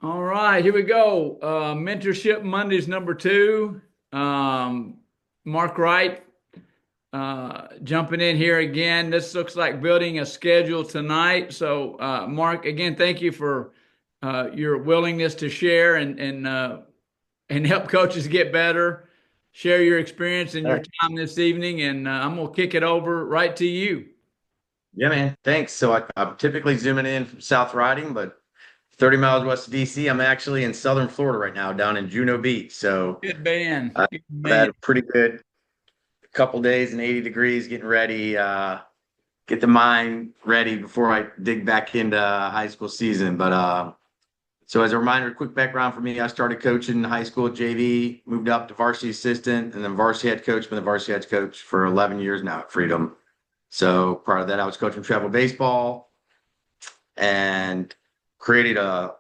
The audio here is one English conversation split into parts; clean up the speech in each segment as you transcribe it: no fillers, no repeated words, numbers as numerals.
All right, here we go. Mentorship Mondays number two. Um, Mark Wright jumping in here again. This looks like building a schedule tonight. So, Mark, again, thank you for your willingness to share and help coaches get better. Share your experience and All your right. time this evening, and I'm gonna kick it over right to you. Yeah, man. Thanks. So I'm typically zooming in from South Riding, but 30 miles west of DC. I'm actually in Southern Florida right now, down in Juno Beach. So Good man. I've Good had man. a pretty good couple days and 80 degrees, getting ready, get the mind ready before I dig back into high school season. So as a reminder, quick background for me, I started coaching in high school at JV, moved up to varsity assistant, and then varsity head coach, been the varsity head coach for 11 years now at Freedom. So prior to that, I was coaching travel baseball and created a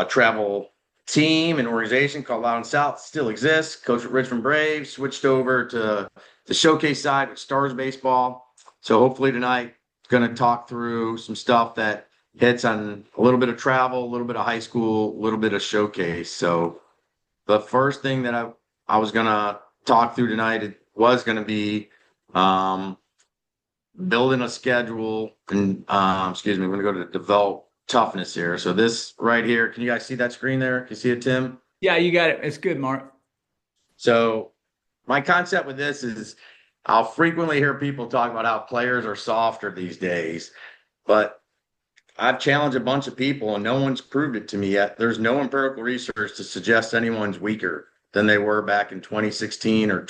travel team and organization called Loud and South. Still exists. Coached at Richmond Braves, switched over to the showcase side with Stars Baseball. So hopefully tonight, going to talk through some stuff that hits on a little bit of travel, a little bit of high school, a little bit of showcase. So the first thing that I was going to talk through tonight, it was going to be um, building a schedule and excuse me, I'm gonna go to develop toughness here. So this right here, can you guys see that screen there? Can you see it, Tim? Yeah, you got it. It's good, Mark. So my concept with this is I'll frequently hear people talk about how players are softer these days, but I've challenged a bunch of people and no one's proved it to me yet. There's no empirical research to suggest anyone's weaker than they were back in 2016 or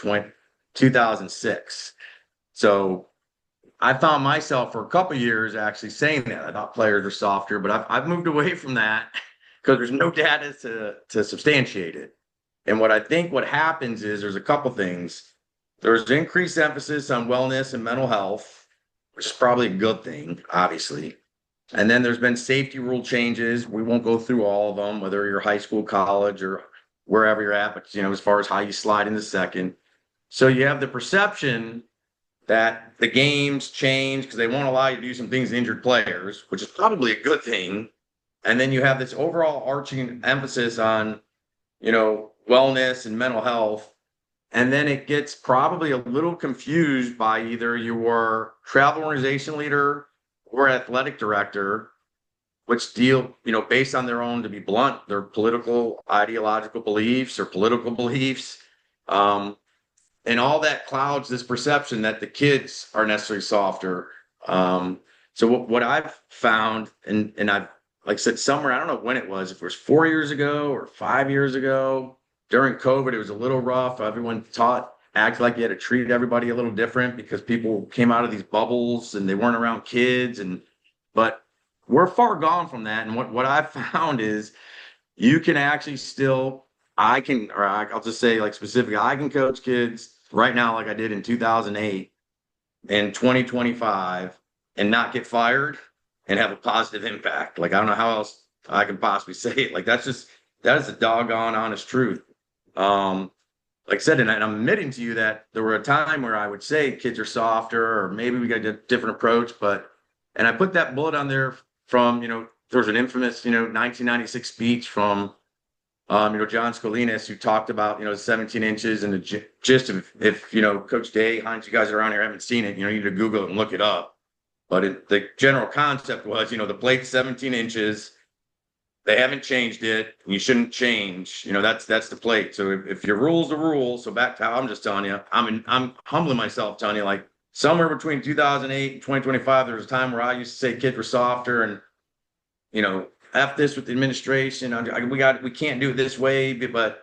2006. So I found myself for a couple years actually saying that. I thought players are softer, but I've moved away from that because there's no data to substantiate it. And what I think what happens is there's a couple things. There's increased emphasis on wellness and mental health, which is probably a good thing, obviously. And then there's been safety rule changes. We won't go through all of them, whether you're high school, college, or wherever you're at, but as far as how you slide in the second. So you have the perception that the games change because they won't allow you to do some things to injured players, which is probably a good thing. And then you have this overall arching emphasis on, wellness and mental health. And then it gets probably a little confused by either your travel organization leader or athletic director, which deal, based on their own, to be blunt, their political, ideological beliefs or political beliefs. Um, and all that clouds this perception that the kids are necessarily softer. So what I've found, and I've like I said somewhere, I don't know when it was, if it was 4 years ago or 5 years ago during COVID, it was a little rough. Everyone acted like you had to treat everybody a little different because people came out of these bubbles and they weren't around kids. But we're far gone from that. And what I've found is you can actually still, I'll just say like specifically, I can coach kids right now like I did in 2008 and 2025 and not get fired and have a positive impact. Like I don't know how else I can possibly say it. Like that is a doggone honest truth. Like I said, and I'm admitting to you that there were a time where I would say kids are softer or maybe we got a different approach, and I put that bullet on there from, there was an infamous, 1996 speech from John Scolinas, who talked about, 17 inches and the gist of if, Coach Day, Hines, you guys around here haven't seen it, you need to Google it and look it up. But the general concept was, the plate's 17 inches. They haven't changed it. You shouldn't change. That's the plate. So if your rule's the rule, so back to how I'm just telling you, I'm humbling myself telling you like somewhere between 2008 and 2025, there was a time where I used to say kids were softer and F this with the administration. We can't do it this way, but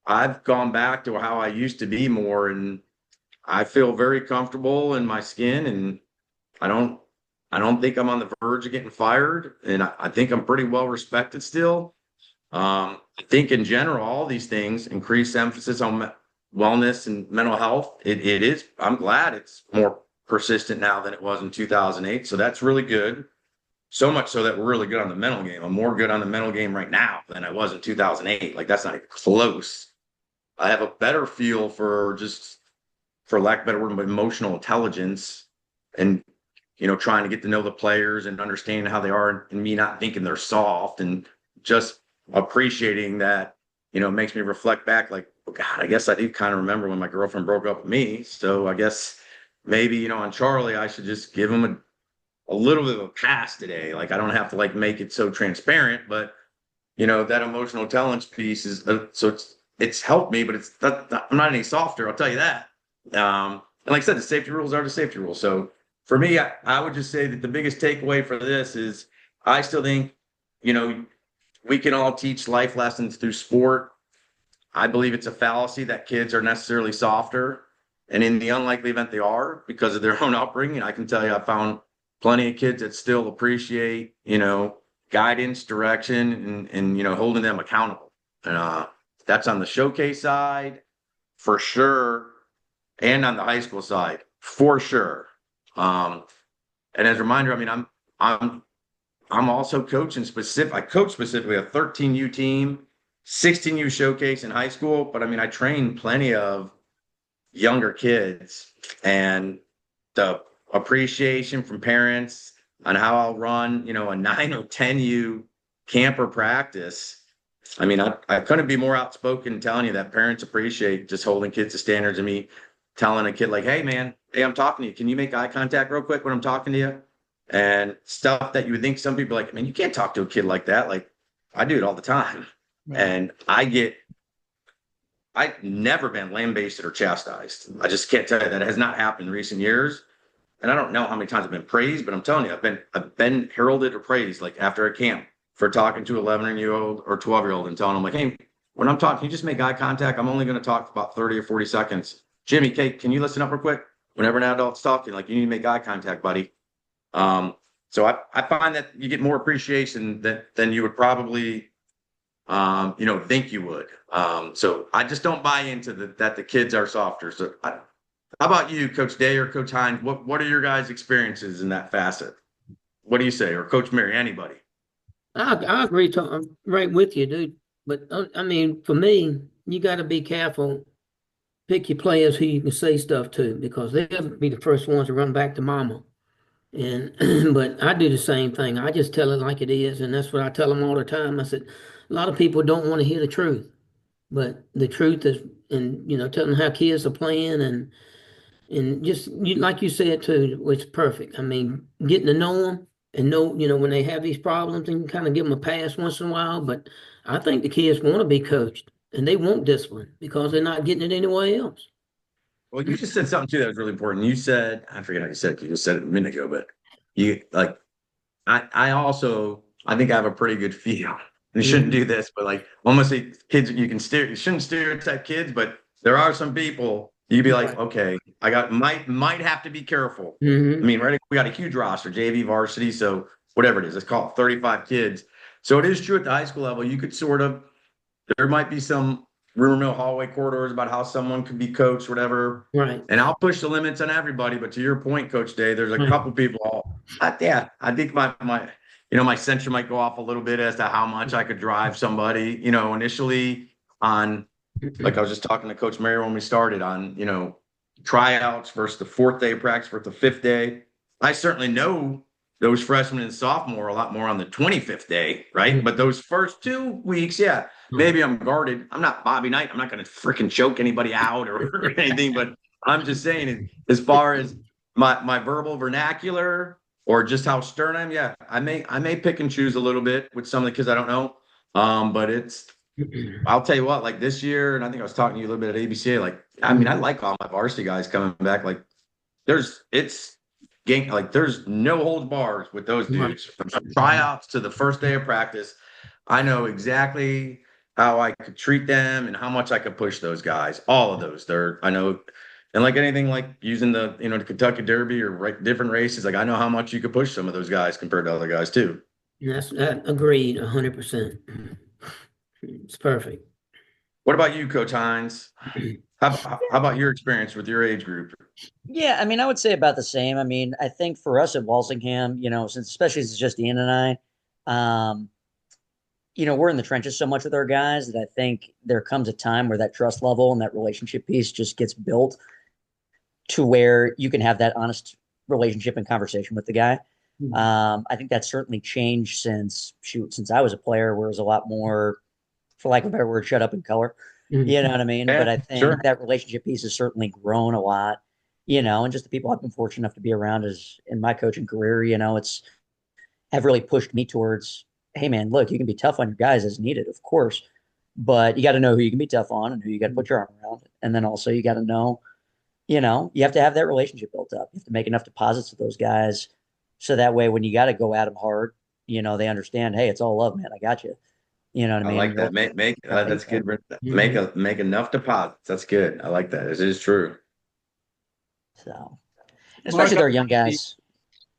I've gone back to how I used to be more, and I feel very comfortable in my skin, and I don't, I don't think I'm on the verge of getting fired, and I think I'm pretty well respected still. I think in general, all these things increase emphasis on wellness and mental health. It is. I'm glad it's more persistent now than it was in 2008. So that's really good. So much so that we're really good on the mental game. I'm more good on the mental game right now than I was in 2008. Like that's not even close. I have a better feel for just, for lack of a better word, emotional intelligence and, trying to get to know the players and understand how they are and me not thinking they're soft and just appreciating that, makes me reflect back like, oh God, I guess I do kind of remember when my girlfriend broke up with me. So I guess maybe, on Charlie, I should just give him a little bit of a pass today. Like I don't have to like make it so transparent, but that emotional intelligence piece is so it's helped me, but I'm not any softer. I'll tell you that. And like I said, the safety rules are the safety rules. So for me, I would just say that the biggest takeaway for this is I still think, we can all teach life lessons through sport. I believe it's a fallacy that kids are necessarily softer. And in the unlikely event they are because of their own upbringing, I can tell you I found plenty of kids that still appreciate, guidance, direction, and holding them accountable. And that's on the showcase side for sure, and on the high school side for sure. And as a reminder, I mean, I'm also coaching specific. I coach specifically a 13U team, 16U showcase in high school. But I mean, I train plenty of younger kids, and the appreciation from parents on how I'll run, a 9 or 10U camper practice. I mean, I couldn't be more outspoken telling you that parents appreciate just holding kids to standards and me telling a kid like, hey man, hey, I'm talking to you. Can you make eye contact real quick when I'm talking to you? And stuff that you would think some people are like, man, you can't talk to a kid like that. Like I do it all the time. Right. And I've never been lambasted or chastised. I just can't tell you that it has not happened in recent years. And I don't know how many times I've been praised, but I'm telling you, I've been heralded or praised like after a camp for talking to 11-year-old or 12-year-old and telling them like, hey, when I'm talking, you just make eye contact. I'm only going to talk for about 30 or 40 seconds. Jimmy, Kate, can you listen up real quick? Whenever an adult's talking, like you need to make eye contact, buddy. So I find that you get more appreciation than you would probably think you would. So I just don't buy into that the kids are softer. So how about you, Coach Day or Coach Hines? What are your guys' experiences in that facet? What do you say? Or Coach Mary, anybody? I agree. I'm right with you, dude. But I mean, for me, you got to be careful. Pick your players who you can say stuff to because they'll be the first ones to run back to mama. And but I do the same thing. I just tell it like it is, and that's what I tell them all the time. I said, a lot of people don't want to hear the truth, but the truth is, and telling them how kids are playing and just like you said too, it's perfect. I mean, getting to know them and know, when they have these problems, and kind of give them a pass once in a while. But I think the kids want to be coached and they want discipline because they're not getting it anywhere else. Well, you just said something too that was really important. You said, I forget how you said it, you just said it a minute ago, but you like, I think I have a pretty good feel. You shouldn't do this, but like almost like kids, you shouldn't stereotype kids, but there are some people you'd be like, okay, might have to be careful. I mean, right? We got a huge roster, JV varsity, so whatever it is, let's call it 35 kids. So it is true at the high school level, you could there might be some rumor mill hallway corridors about how someone could be coached, whatever. Right. And I'll push the limits on everybody. But to your point, Coach Day, there's a couple people. I think my censure might go off a little bit as to how much I could drive somebody. Initially on, like I was just talking to Coach Mary when we started on, tryouts versus the fourth day of practice versus the fifth day. I certainly know those freshmen and sophomore a lot more on the 25th day, right? But those first 2 weeks, yeah, maybe I'm guarded. I'm not Bobby Knight. I'm not going to freaking choke anybody out or anything, but I'm just saying as far as my verbal vernacular or just how stern I am, yeah, I may pick and choose a little bit with some of the kids I don't know. But I'll tell you what, like this year, and I think I was talking to you a little bit at ABCA, like, I mean, I like all my varsity guys coming back. Like there's no holds bars with those dudes. From tryouts to the first day of practice, I know exactly how I could treat them and how much I could push those guys. All of those. I know, and like anything, like using the Kentucky Derby or different races, like I know how much you could push some of those guys compared to other guys too. That's agreed 100%. It's perfect. What about you, Coach Hines? How about your experience with your age group? Yeah, I mean, I would say about the same. I mean, I think for us at Walsingham, especially since it's just Ian and I, we're in the trenches so much with our guys that I think there comes a time where that trust level and that relationship piece just gets built to where you can have that honest relationship and conversation with the guy. I think that's certainly changed since I was a player, where it was a lot more, for lack of a better word, shut up and color. You know what I mean? But Yeah, I think sure. that relationship piece has certainly grown a lot, and just the people I've been fortunate enough to be around is in my coaching career, it's have really pushed me towards, hey man, look, you can be tough on your guys as needed, of course, but you got to know who you can be tough on and who you got to put your arm around. And then also you got to know, you have to have that relationship built up. You have to make enough deposits with those guys. So that way, when you got to go at them hard, they understand, hey, it's all love, man. I got you. You know what I I mean? like And you're that. Make not paying that's for good. it. Mhm. Make enough deposits. That's good. I like that. It is true. So, especially Mark, with our young guys.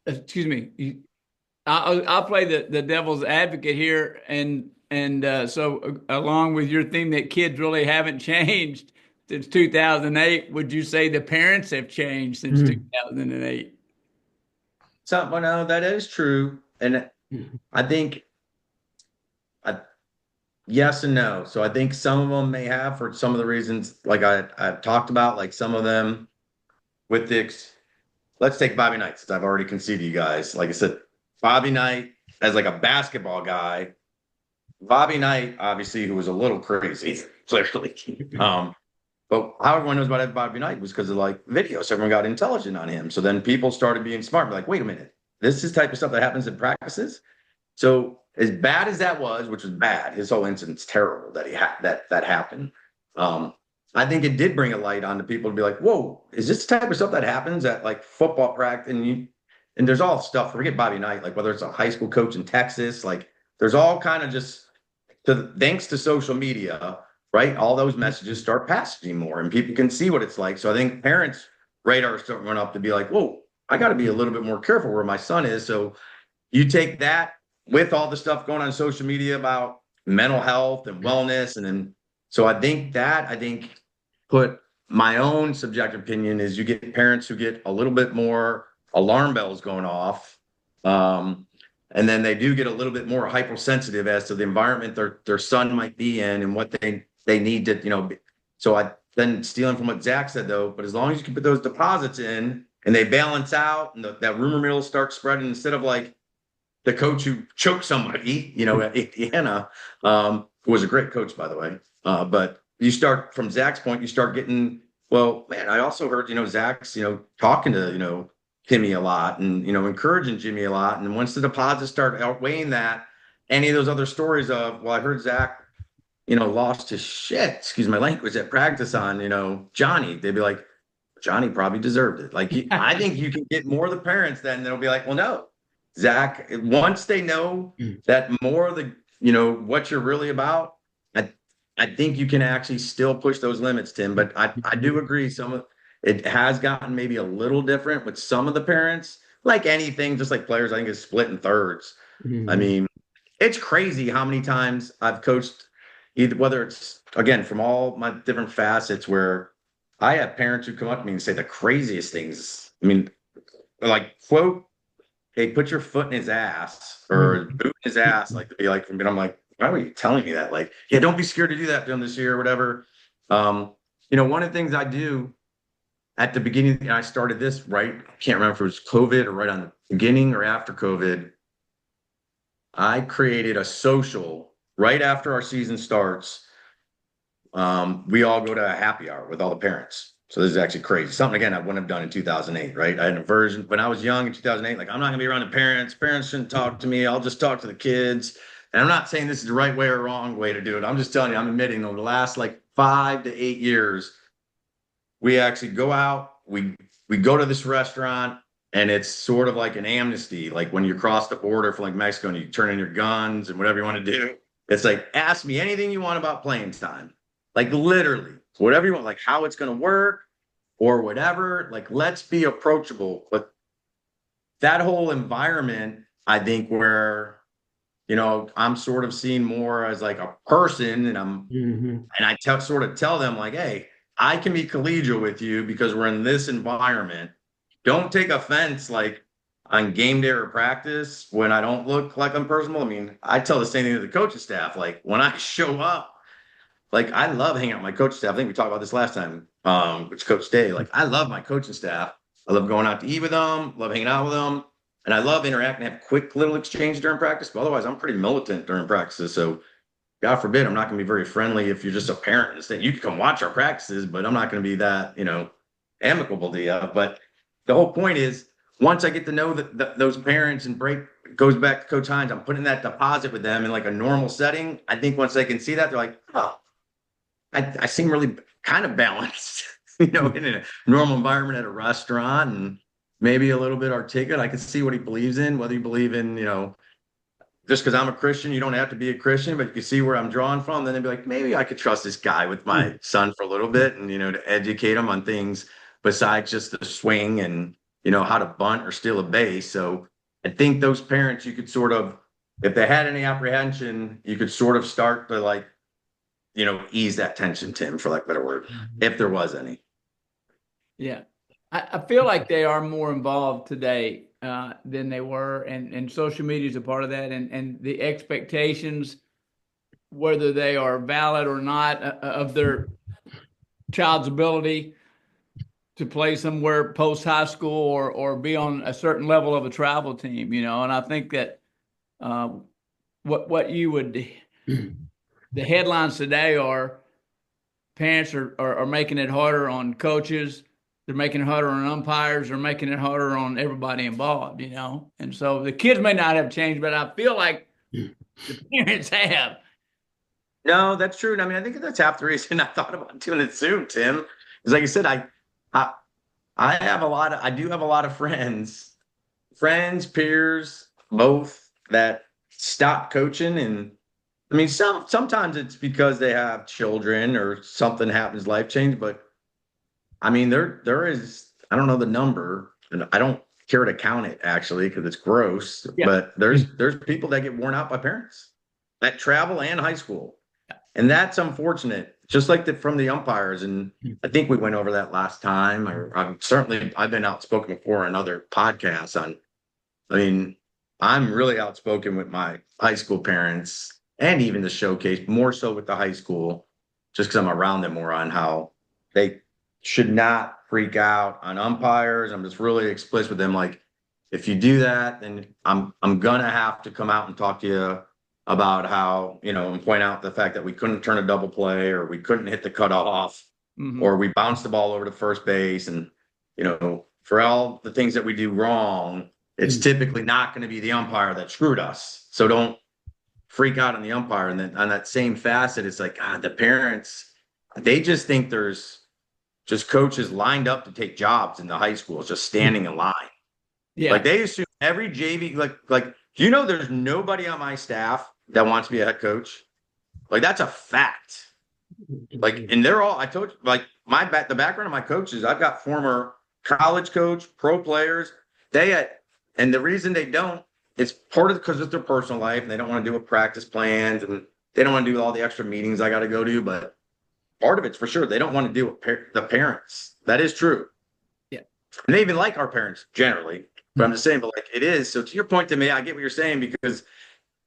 excuse me. I'll play the devil's advocate here, and so along with your theme that kids really haven't changed since 2008, would you say the parents have changed since Mhm. 2008? So, well, no, that is true, and Mhm. I think I, yes and no. So I think some of them may have for some of the reasons, like I've talked about, like some of them with the. Let's take Bobby Knight, since I've already conceded you guys. Like I said, Bobby Knight as like a basketball guy. Bobby Knight, obviously, who was a little crazy, clearly. But how everyone knows about Bobby Knight was because of like videos. Everyone got intelligent on him. So then people started being smart. Like, wait a minute, this is type of stuff that happens in practices. So as bad as that was, which was bad, his whole incident's terrible that he had that happened. Um, I think it did bring a light on to people to be like, whoa, is this the type of stuff that happens at like football practice? And there's all stuff. Forget Bobby Knight, like whether it's a high school coach in Texas, like there's all kind of just thanks to social media, right? All those messages start passing more, and people can see what it's like. So I think parents' radar start run up to be like, whoa, I got to be a little bit more careful where my son is. So you take that with all the stuff going on social media about mental health and wellness, and then so I think put my own subjective opinion is you get parents who get a little bit more alarm bells going off, and then they do get a little bit more hypersensitive as to the environment their son might be in and what they need to so I then stealing from what Zach said though, but as long as you can put those deposits in and they balance out and that rumor mill starts spreading instead of like the coach who choked somebody, at Indiana, who was a great coach, by the way. But you start from Zach's point, you start getting, well, man, I also heard, Zach's, talking to, Timmy a lot and, encouraging Jimmy a lot. And once the deposits start outweighing that, any of those other stories of, well, I heard Zach, lost his shit, excuse my language, at practice on, Johnny, they'd be like, Johnny probably deserved it. Like, I think you can get more of the parents then they'll be like, well, no, Zach, once they know that more of the, what you're really about, I, I think you can actually still push those limits, Tim. But I do agree. Some of it has gotten maybe a little different with some of the parents, like anything, just like players, I think is split in thirds. I Mhm. mean, it's crazy how many times I've coached, either whether it's again from all my different facets where I have parents who come up to me and say the craziest things. I mean, like quote, "Hey, put your foot in his ass or Mhm. boot in his ass," like to be like, and I'm like, why were you telling me that? Like, yeah, don't be scared to do that to him this year or whatever. Um, one of the things I do at the beginning, and I started this right. I can't remember if it was COVID or right on the beginning or after COVID. I created a social right after our season starts. We all go to a happy hour with all the parents. So this is actually crazy. Something again I wouldn't have done in 2008, right? I had an aversion when I was young in 2008. Like I'm not gonna be around the parents. Parents shouldn't talk to me. I'll just talk to the kids. And I'm not saying this is the right way or wrong way to do it. I'm just telling you, I'm admitting over the last like 5 to 8 years, we actually go out. We go to this restaurant, and it's sort of like an amnesty, like when you cross the border from like Mexico and you turn in your guns and whatever you want to do. It's like ask me anything you want about playing time, like literally whatever you want, like how it's going to work or whatever. Like let's be approachable. But that whole environment, I think, where I'm sort of seen more as like a person, and Mhm. I sort of tell them like, hey, I can be collegial with you because we're in this environment. Don't take offense like on game day or practice when I don't look like I'm personal. I mean, I tell the same thing to the coaching staff. Like when I show up, like I love hanging out with my coaching staff. I think we talked about this last time, which Coach Day. Like I love my coaching staff. I love going out to eat with them. Love hanging out with them. And I love interacting, have quick little exchange during practice, but otherwise I'm pretty militant during practices. So God forbid, I'm not going to be very friendly if you're just a parent and say, you can come watch our practices, but I'm not going to be that, amicable to you. But the whole point is, once I get to know those parents and break goes back to Coach Hines, I'm putting that deposit with them in like a normal setting. I think once they can see that, they're like, oh, I seem really kind of balanced, in a normal environment at a restaurant and maybe a little bit articulate. I can see what he believes in, whether you believe in, just because I'm a Christian, you don't have to be a Christian, but you can see where I'm drawing from. Then they'd be like, maybe I could trust this guy with my son for a little bit and, to educate him on things besides just the swing and, how to bunt or steal a base. So I think those parents, you could sort of, if they had any apprehension, you could sort of start to like, ease that tension, Tim, for lack of a better word, if there was any. Yeah. I feel like they are more involved today than they were, and social media is a part of that, and the expectations, whether they are valid or not, of their child's ability to play somewhere post high school or be on a certain level of a travel team, and I think that what you would the headlines today are parents are making it harder on coaches. They're making it harder on umpires. They're making it harder on everybody involved, And so the kids may not have changed, but I feel like the parents have. No, that's true. And I mean, I think that's half the reason I thought about doing it soon, Tim. Is like I said, I I do have a lot of friends, peers, both that stopped coaching. And I mean, sometimes it's because they have children or something happens, life change. But I mean, there is, I don't know the number, and I don't care to count it actually because it's gross. Yeah. But there's people that get worn out by parents that travel and high school. And that's unfortunate, just like from the umpires. And I think we went over that last time. I've been outspoken before on other podcasts I'm really outspoken with my high school parents and even the showcase, more so with the high school, just because I'm around them more on how they should not freak out on umpires. I'm just really explicit with them. Like, if you do that, then I'm gonna have to come out and talk to you about how, and point out the fact that we couldn't turn a double play or we couldn't hit the cutoff or we bounced the ball over to first base. And, for all the things that we do wrong, it's typically not going to be the umpire that screwed us. So don't freak out on the umpire. And then on that same facet, it's like, God, the parents, they just think there's just coaches lined up to take jobs in the high schools, just standing in line. Yeah. Like they assume every JV, like, there's nobody on my staff that wants to be a head coach. Like, that's a fact. Like, and they're all, I told you, like, the background of my coaches, I've got former college coach, pro players. And the reason they don't, it's part of because it's their personal life and they don't want to do a practice plans and they don't want to do all the extra meetings I got to go to. But part of it's for sure, they don't want to deal with the parents. That is true. Yeah. And they even like our parents generally. But I'm just saying, but like it is. So to your point, to me, I get what you're saying because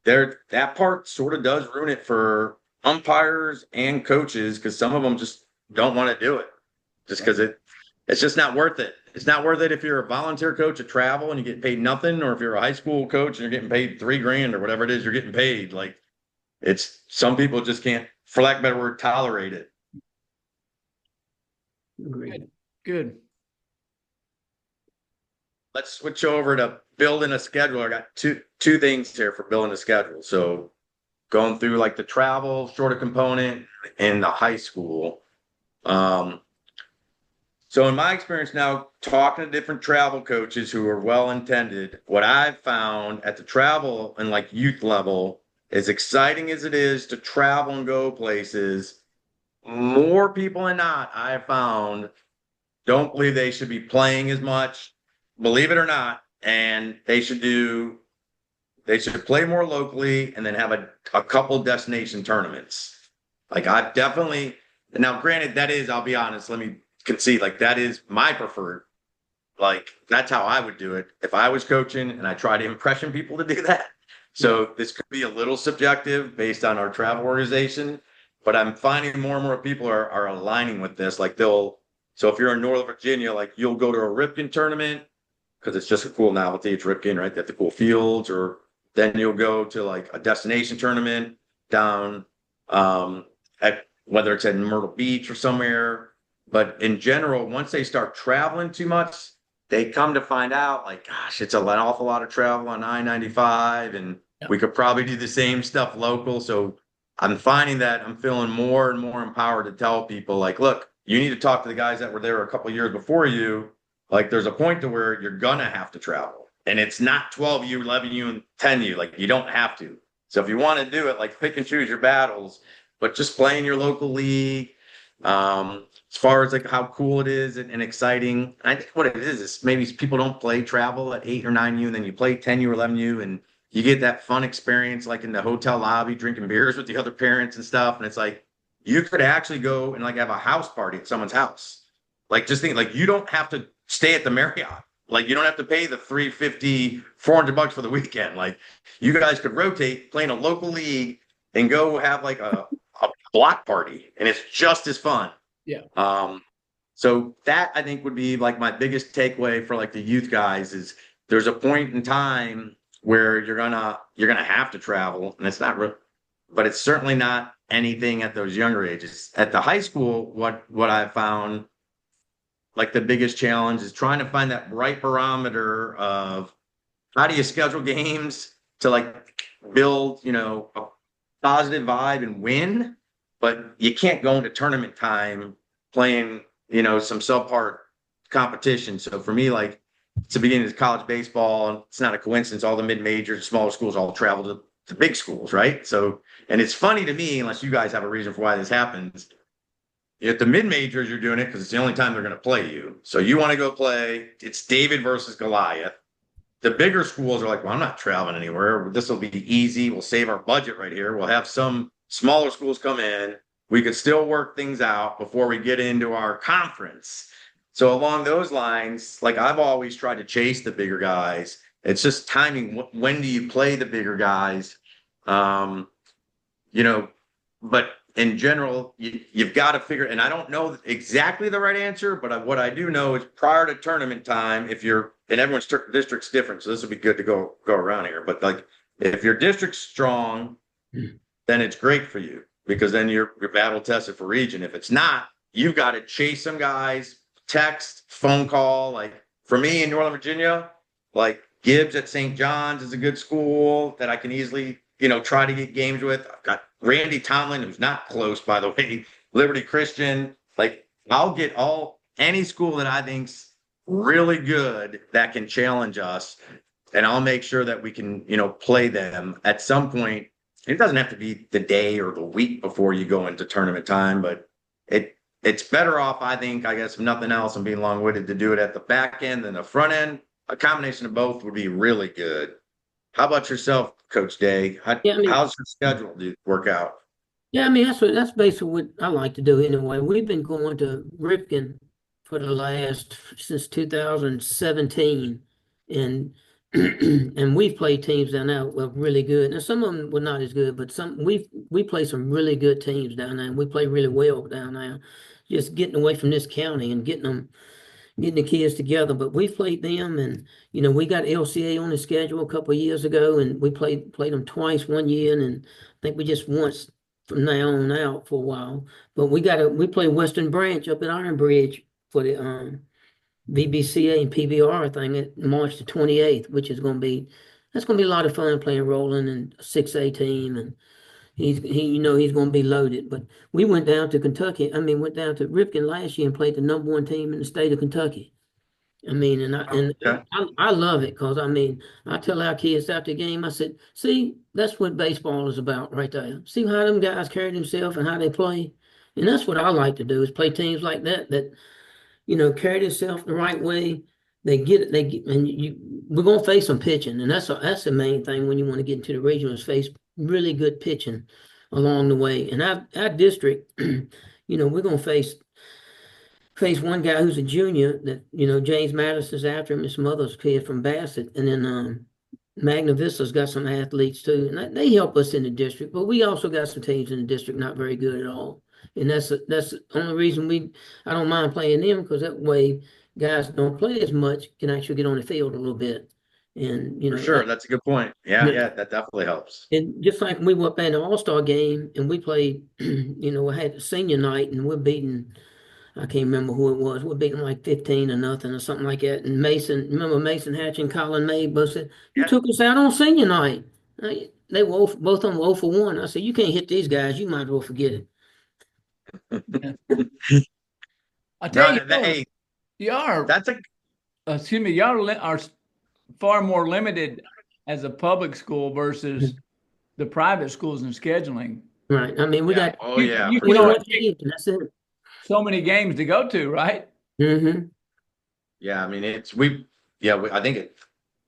that part sort of does ruin it for umpires and coaches because some of them just don't want to do it just because it's just not worth it. It's not worth it if you're a volunteer coach at travel and you get paid nothing, or if you're a high school coach and you're getting paid $3,000 or whatever it is you're getting paid. Like, it's some people just can't, for lack of a better word, tolerate it. Good. Let's switch over to building a schedule. I got two things here for building a schedule. So going through like the travel sort of component and the high school. So in my experience now, talking to different travel coaches who are well-intended, what I've found at the travel and like youth level, as exciting as it is to travel and go places, more people than not, I have found, don't believe they should be playing as much, believe it or not, and they should play more locally and then have a couple destination tournaments. Like I've definitely, now granted that is, I'll be honest, let me concede, like that is my preferred, like that's how I would do it if I was coaching and I try to impression people to do that. So this could be a little subjective based on our travel organization, but I'm finding more and more people are aligning with this. Like so if you're in Northern Virginia, like you'll go to a Ripken tournament because it's just a cool novelty. It's Ripken, right? They have the cool fields, or then you'll go to like a destination tournament down at whether it's at Myrtle Beach or somewhere. But in general, once they start traveling too much, they come to find out like, gosh, it's an awful lot of travel on I-95, and we could probably do the same stuff local. So I'm finding that I'm feeling more and more empowered to tell people like, look, you need to talk to the guys that were there a couple of years before you. Like there's a point to where you're gonna have to travel. And it's not 12U, 11U, and 10U. Like you don't have to. So if you want to do it, like pick and choose your battles, but just play in your local league. As far as like how cool it is and exciting, I think what it is maybe people don't play travel at 8 or 9U, and then you play 10U or 11U, and you get that fun experience like in the hotel lobby drinking beers with the other parents and stuff. And it's like you could actually go and like have a house party at someone's house. Like just think like you don't have to stay at the Marriott. Like you don't have to pay the $350, $400 for the weekend. Like you guys could rotate, play in a local league, and go have like a block party, and it's just as fun. Yeah. So that I think would be like my biggest takeaway for like the youth guys is there's a point in time where you're gonna have to travel, and it's not real, but it's certainly not anything at those younger ages. At the high school, what I found like the biggest challenge is trying to find that right barometer of how do you schedule games to like build, a positive vibe and win, but you can't go into tournament time playing, some subpar competition. So for me, like it's the beginning of college baseball, and it's not a coincidence. All the mid-majors, smaller schools all travel to big schools, right? So, and it's funny to me, unless you guys have a reason for why this happens, at the mid-majors, you're doing it because it's the only time they're going to play you. So you want to go play, it's David versus Goliath. The bigger schools are like, well, I'm not traveling anywhere. This will be easy. We'll save our budget right here. We'll have some smaller schools come in. We could still work things out before we get into our conference. So along those lines, like I've always tried to chase the bigger guys. It's just timing. When do you play the bigger guys? But in general, you've got to figure, and I don't know exactly the right answer, but what I do know is prior to tournament time, and everyone's district's different, so this would be good to go around here. But like, if your district's strong, then it's great for you because then you're battle tested for region. If it's not, you've got to chase some guys, text, phone call. Like for me in Northern Virginia, like Gibbs at St. John's is a good school that I can easily, try to get games with. I've got Randy Tomlin, who's not close, by the way, Liberty Christian. Like I'll get any school that I think's really good that can challenge us, and I'll make sure that we can, play them at some point. It doesn't have to be the day or the week before you go into tournament time, but it's better off, I think, I guess, if nothing else, and being long-winded, to do it at the back end than the front end. A combination of both would be really good. How about yourself, Coach Day? How's your schedule work out? Yeah, I mean that's basically what I like to do anyway. We've been going to Ripken for since 2017, and and we've played teams down there were really good. Now some of them were not as good, but we play some really good teams down there, and we play really well down there. Just getting away from this county and getting the kids together. But we played them, and we got LCA on the schedule a couple of years ago, and we played them twice one year, and I think we just once from now on out for a while. But we play Western Branch up at Iron Bridge for the VBCA and PBR thing at March the 28th, which is going to be a lot of fun playing Roland and 6A team, and he's going to be loaded. But we went down to Ripken last year and played the number one team in the state of Kentucky. I mean, and I love it because I tell our kids after the game, I said, see, that's what baseball is about right there. See how them guys carry themselves and how they play, and that's what I like to do is play teams like that carry themselves the right way. We're gonna face some pitching, and that's the main thing when you want to get into the regional is face really good pitching along the way. And our district, we're gonna face one guy who's a junior that James Mattis is after him, his mother's kid from Bassett, and then Magna Vista's got some athletes too, and they help us in the district. But we also got some teams in the district not very good at all, and that's the only reason I don't mind playing them because that way guys that don't play as much can actually get on the field a little bit. And, For sure. That's a good point. Yeah, yeah, that definitely helps. and just like we went at an All-Star game and we played, we had a senior night and we're beating, I can't remember who it was. We're beating like 15-0 or something like that. And remember Mason Hatch and Colin May both said, "You Yeah. took us out on senior night." They were both of them 0 for 1. I said, "You can't hit these guys. You might as well forget it." I tell you, Hey, you are, that's a excuse me, y'all are far more limited as a public school versus the private schools in scheduling. Right. I mean, we yeah. got Oh yeah, for 21 sure. games, and that's it. So many games to go to, right? Mm-hmm. Yeah, I mean I think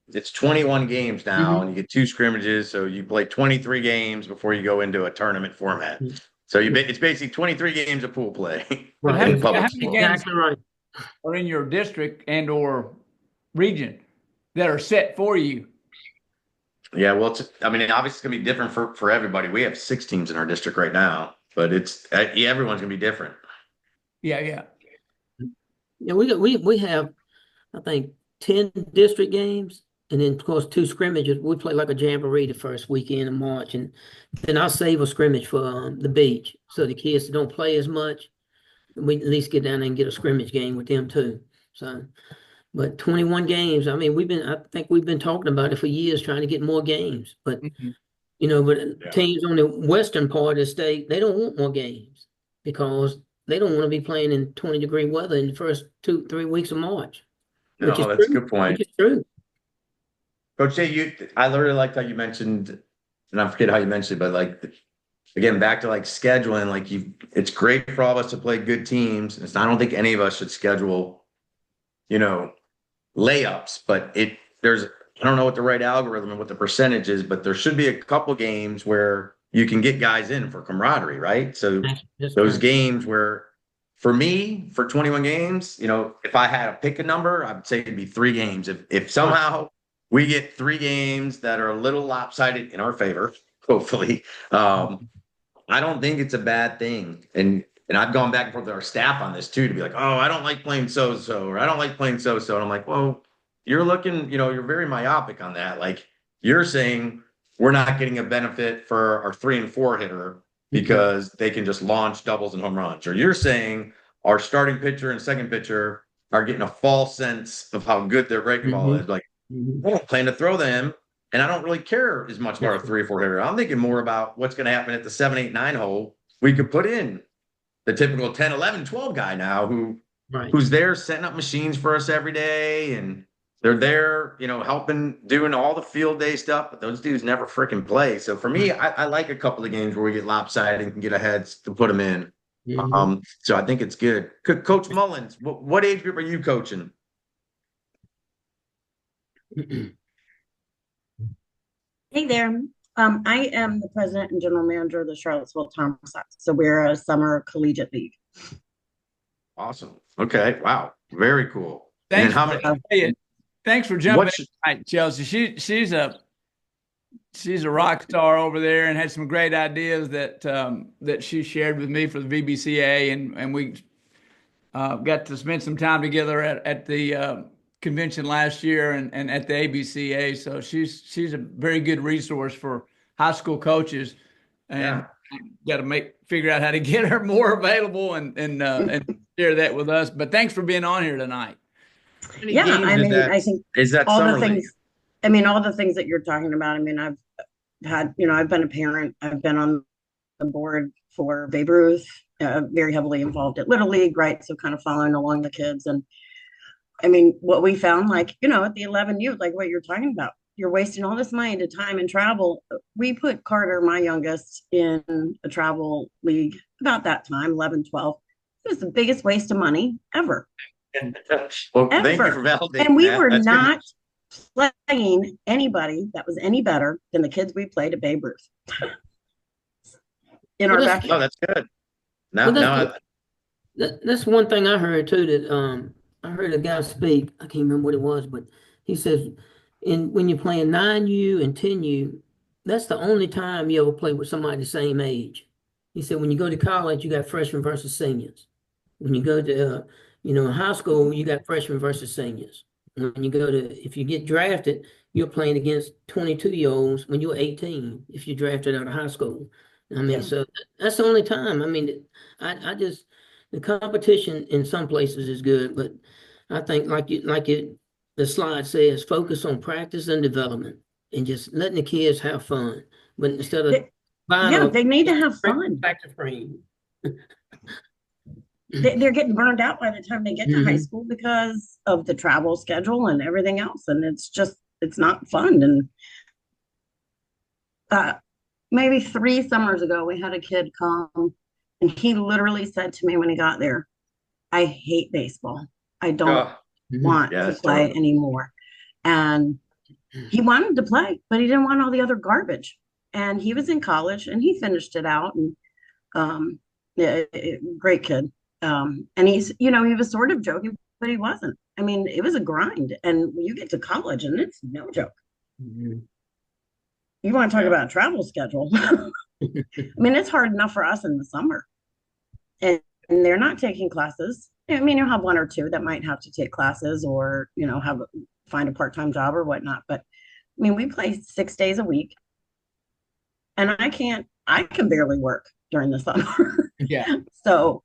it's 21 games now, and you get 2 scrimmages, so you play 23 games before you go into a tournament format. So it's basically 23 games of pool play. But Right. how many Sport. games Exactly right. are in your district and or region that are set for you? Yeah, well, I mean, obviously it's gonna be different for everybody. We have 6 teams in our district right now, but yeah, everyone's gonna be different. Yeah, yeah. Yeah, we have, I think, 10 district games, and then of course 2 scrimmages. We play like a jamboree the first weekend of March, and then I'll save a scrimmage for the beach, so the kids that don't play as much, we at least get down there and get a scrimmage game with them too. So, but 21 games. I mean, I think we've been talking about it for years, trying to get more games. But Mhm. but teams on the western part of the state, they don't want more games because they don't want to be playing in 20-degree weather in the first 2-3 weeks of March, which is No, that's a true. good point. Which is true. Coach Jay, I really liked how you mentioned, and I forget how you mentioned it, but like again, back to like scheduling, like it's great for all of us to play good teams. I don't think any of us should schedule, you know, layups, but I don't know what the right algorithm and what the percentage is, but there should be a couple games where you can get guys in for camaraderie, right? So That's those right. games where for me, for 21 games, if I had to pick a number, I would say it'd be 3 games. If somehow we get 3 games that are a little lopsided in our favor, hopefully, I don't think it's a bad thing. And I've gone back and forth with our staff on this too, to be like, oh, I don't like playing so-so, or I don't like playing so-so. And I'm like, well, you're very myopic on that. Like you're saying we're not getting a benefit for our 3 and 4 hitter because they can just launch doubles and home runs. Or you're saying our starting pitcher and second pitcher are getting a false sense of how good their breaking ball is. Like, I don't plan to throw them. And I don't really care as much about a 3 or 4 hitter. I'm thinking more about what's going to happen at the 7, 8, 9 hole. We could put in the typical 10, 11, 12 guy now who's there setting up machines for us every day. And they're there, helping, doing all the field day stuff, but those dudes never freaking play. So for me, I like a couple of games where we get lopsided and can get ahead to put them in. So I think it's good. Coach Mullins, what age group are you coaching? Hey there. I am the president and general manager of the Charlottesville Tom Sox. So we're a summer collegiate league. Awesome. Okay. Wow. Very cool. Thanks. And how many? Thanks for jumping in tonight, Chelsea. She's a rock star over there and had some great ideas that she shared with me for the VBCA, and we got to spend some time together at the convention last year and at the ABCA. So she's a very good resource for high school coaches, and got to figure out how to get her more available and share that with us. But thanks for being on here tonight. Yeah, I mean, I think is that all summer the things. All the things that you're talking about. I mean, I've been a parent. I've been on the board for Babe Ruth, very heavily involved at Little League, right? So kind of following along the kids. And I mean, what we found, at the 11 youth, like what you're talking about, you're wasting all this money to time and travel. We put Carter, my youngest, in a travel league about that time, 11, 12. It was the biggest waste of money ever. Well, thank you for validating and we that. were That's not playing anybody that was any better than the kids we played at Babe Ruth in our backyard. No, that's good. That's one thing I heard too, that I heard a guy speak. I can't remember what it was, but he says when you're playing 9U and 10U, that's the only time you ever play with somebody the same age. He said when you go to college, you got freshmen versus seniors. When you go to In high school, you got freshmen versus seniors. When you go to, if you get drafted, you're playing against 22-year-olds when you're 18, if you're drafted out of high school. I mean, Yeah. so that's the only time. I mean, I just, the competition in some places is good, but I think the slide says, focus on practice and development and just letting the kids have fun. But instead of buying Yeah, they need to have fun. practice frame. They're getting burned out by the time they get to high Mhm. school because of the travel schedule and everything else. And it's not fun. And uh, maybe 3 summers ago, we had a kid come and he literally said to me when he got there, I hate baseball. I don't Oh, want yeah, to that's play tough. anymore. And he wanted to play, but he didn't want all the other garbage. And he was in college and he finished it out. And yeah, great kid. And he was sort of joking, but he wasn't. I mean, it was a grind. And you get to college and it's no joke. Mhm. You want to talk Yeah. about a travel schedule. I mean, it's hard enough for us in the summer. And they're not taking classes. I mean, you'll have one or two that might have to take classes or, find a part-time job or whatnot. But I mean, we play 6 days a week and I can barely work during the summer. Yeah. So,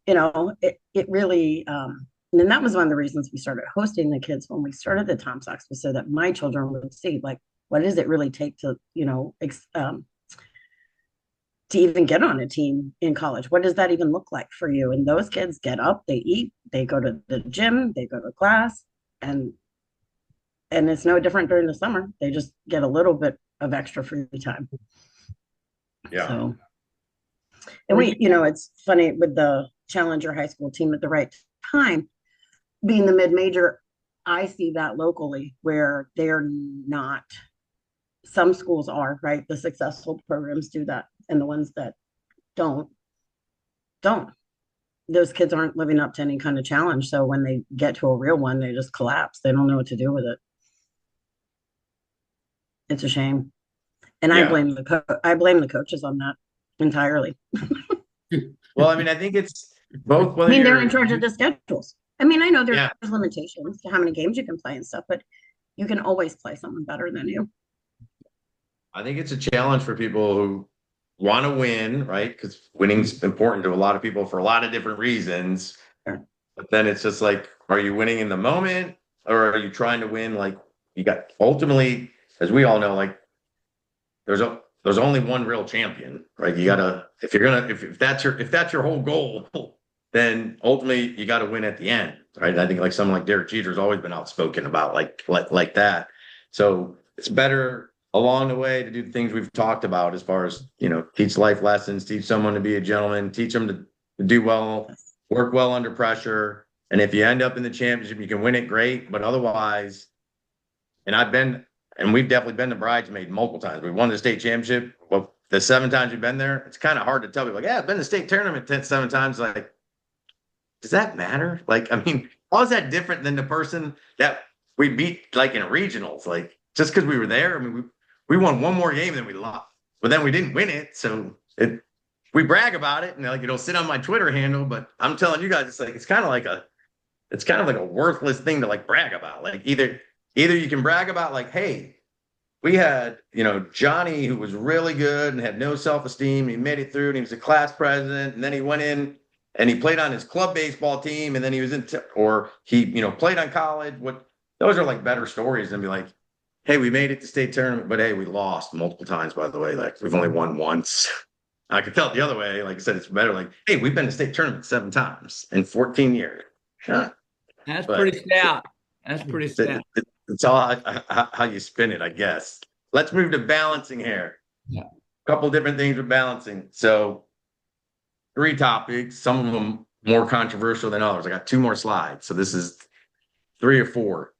it really, and that was one of the reasons we started hosting the kids when we started the Tom Sox, was so that my children would see, like, what does it really take to even get on a team in college? What does that even look like for you? And those kids get up, they eat, they go to the gym, they go to class, and it's no different during the summer. They just get a little bit of extra free time. Yeah. So, and it's funny with the Challenger High School team at the right time, being the mid-major, I see that locally where they're not. Some schools are, right? The successful programs do that, and the ones that don't. Those kids aren't living up to any kind of challenge. So when they get to a real one, they just collapse. They don't know what to do with it. It's a shame. And Yeah. I blame the coaches on that entirely. Well, I mean, I think it's both I whether mean, they're you're in charge of the schedules. I mean, I know there's yeah, limitations to how many games you can play and stuff, but you can always play someone better than you. I think it's a challenge for people who want to win, right? Because winning's important to a lot of people for a lot of different reasons. Sure. But then it's just like, are you winning in the moment or are you trying to win? Like you got ultimately, as we all know, like there's only one real champion, right? You gotta if you're gonna if that's your whole goal, then ultimately you got to win at the end, right? I think like someone like Derek Jeter's always been outspoken about like that. So it's better along the way to do the things we've talked about as far as teach life lessons, teach someone to be a gentleman, teach them to do well, work well under pressure. And if you end up in the championship, you can win it, great. But otherwise, and we've definitely been the bridesmaid multiple times. We won the state championship. Well, the 7 times we've been there, it's kind of hard to tell people like, yeah, I've been to the state tournament 7 times. Like, does that matter? Like, I mean, how is that different than the person that we beat like in regionals? Like, just because we were there, I mean, we won one more game than we lost, but then we didn't win it. So we brag about it and like it'll sit on my Twitter handle, but I'm telling you guys, it's kind of like a worthless thing to like brag about. Like either you can brag about like, hey, we had, Johnny who was really good and had no self-esteem. He made it through and he was a class president. And then he went in and he played on his club baseball team. And then he was or he, played on college. Those are like better stories than be like, hey, we made it to state tournament, but hey, we lost multiple times, by the way. Like we've only won once. I could tell it the other way. Like I said, it's better. Like, hey, we've been to state tournament 7 times in 14 years. Huh. That's But pretty stout. That's pretty stout. it's all how you spin it, I guess. Let's move to balancing here. Yeah. A couple different things with balancing. So 3 topics, some of them more controversial than others. I got 2 more slides. So this is 3 or 4.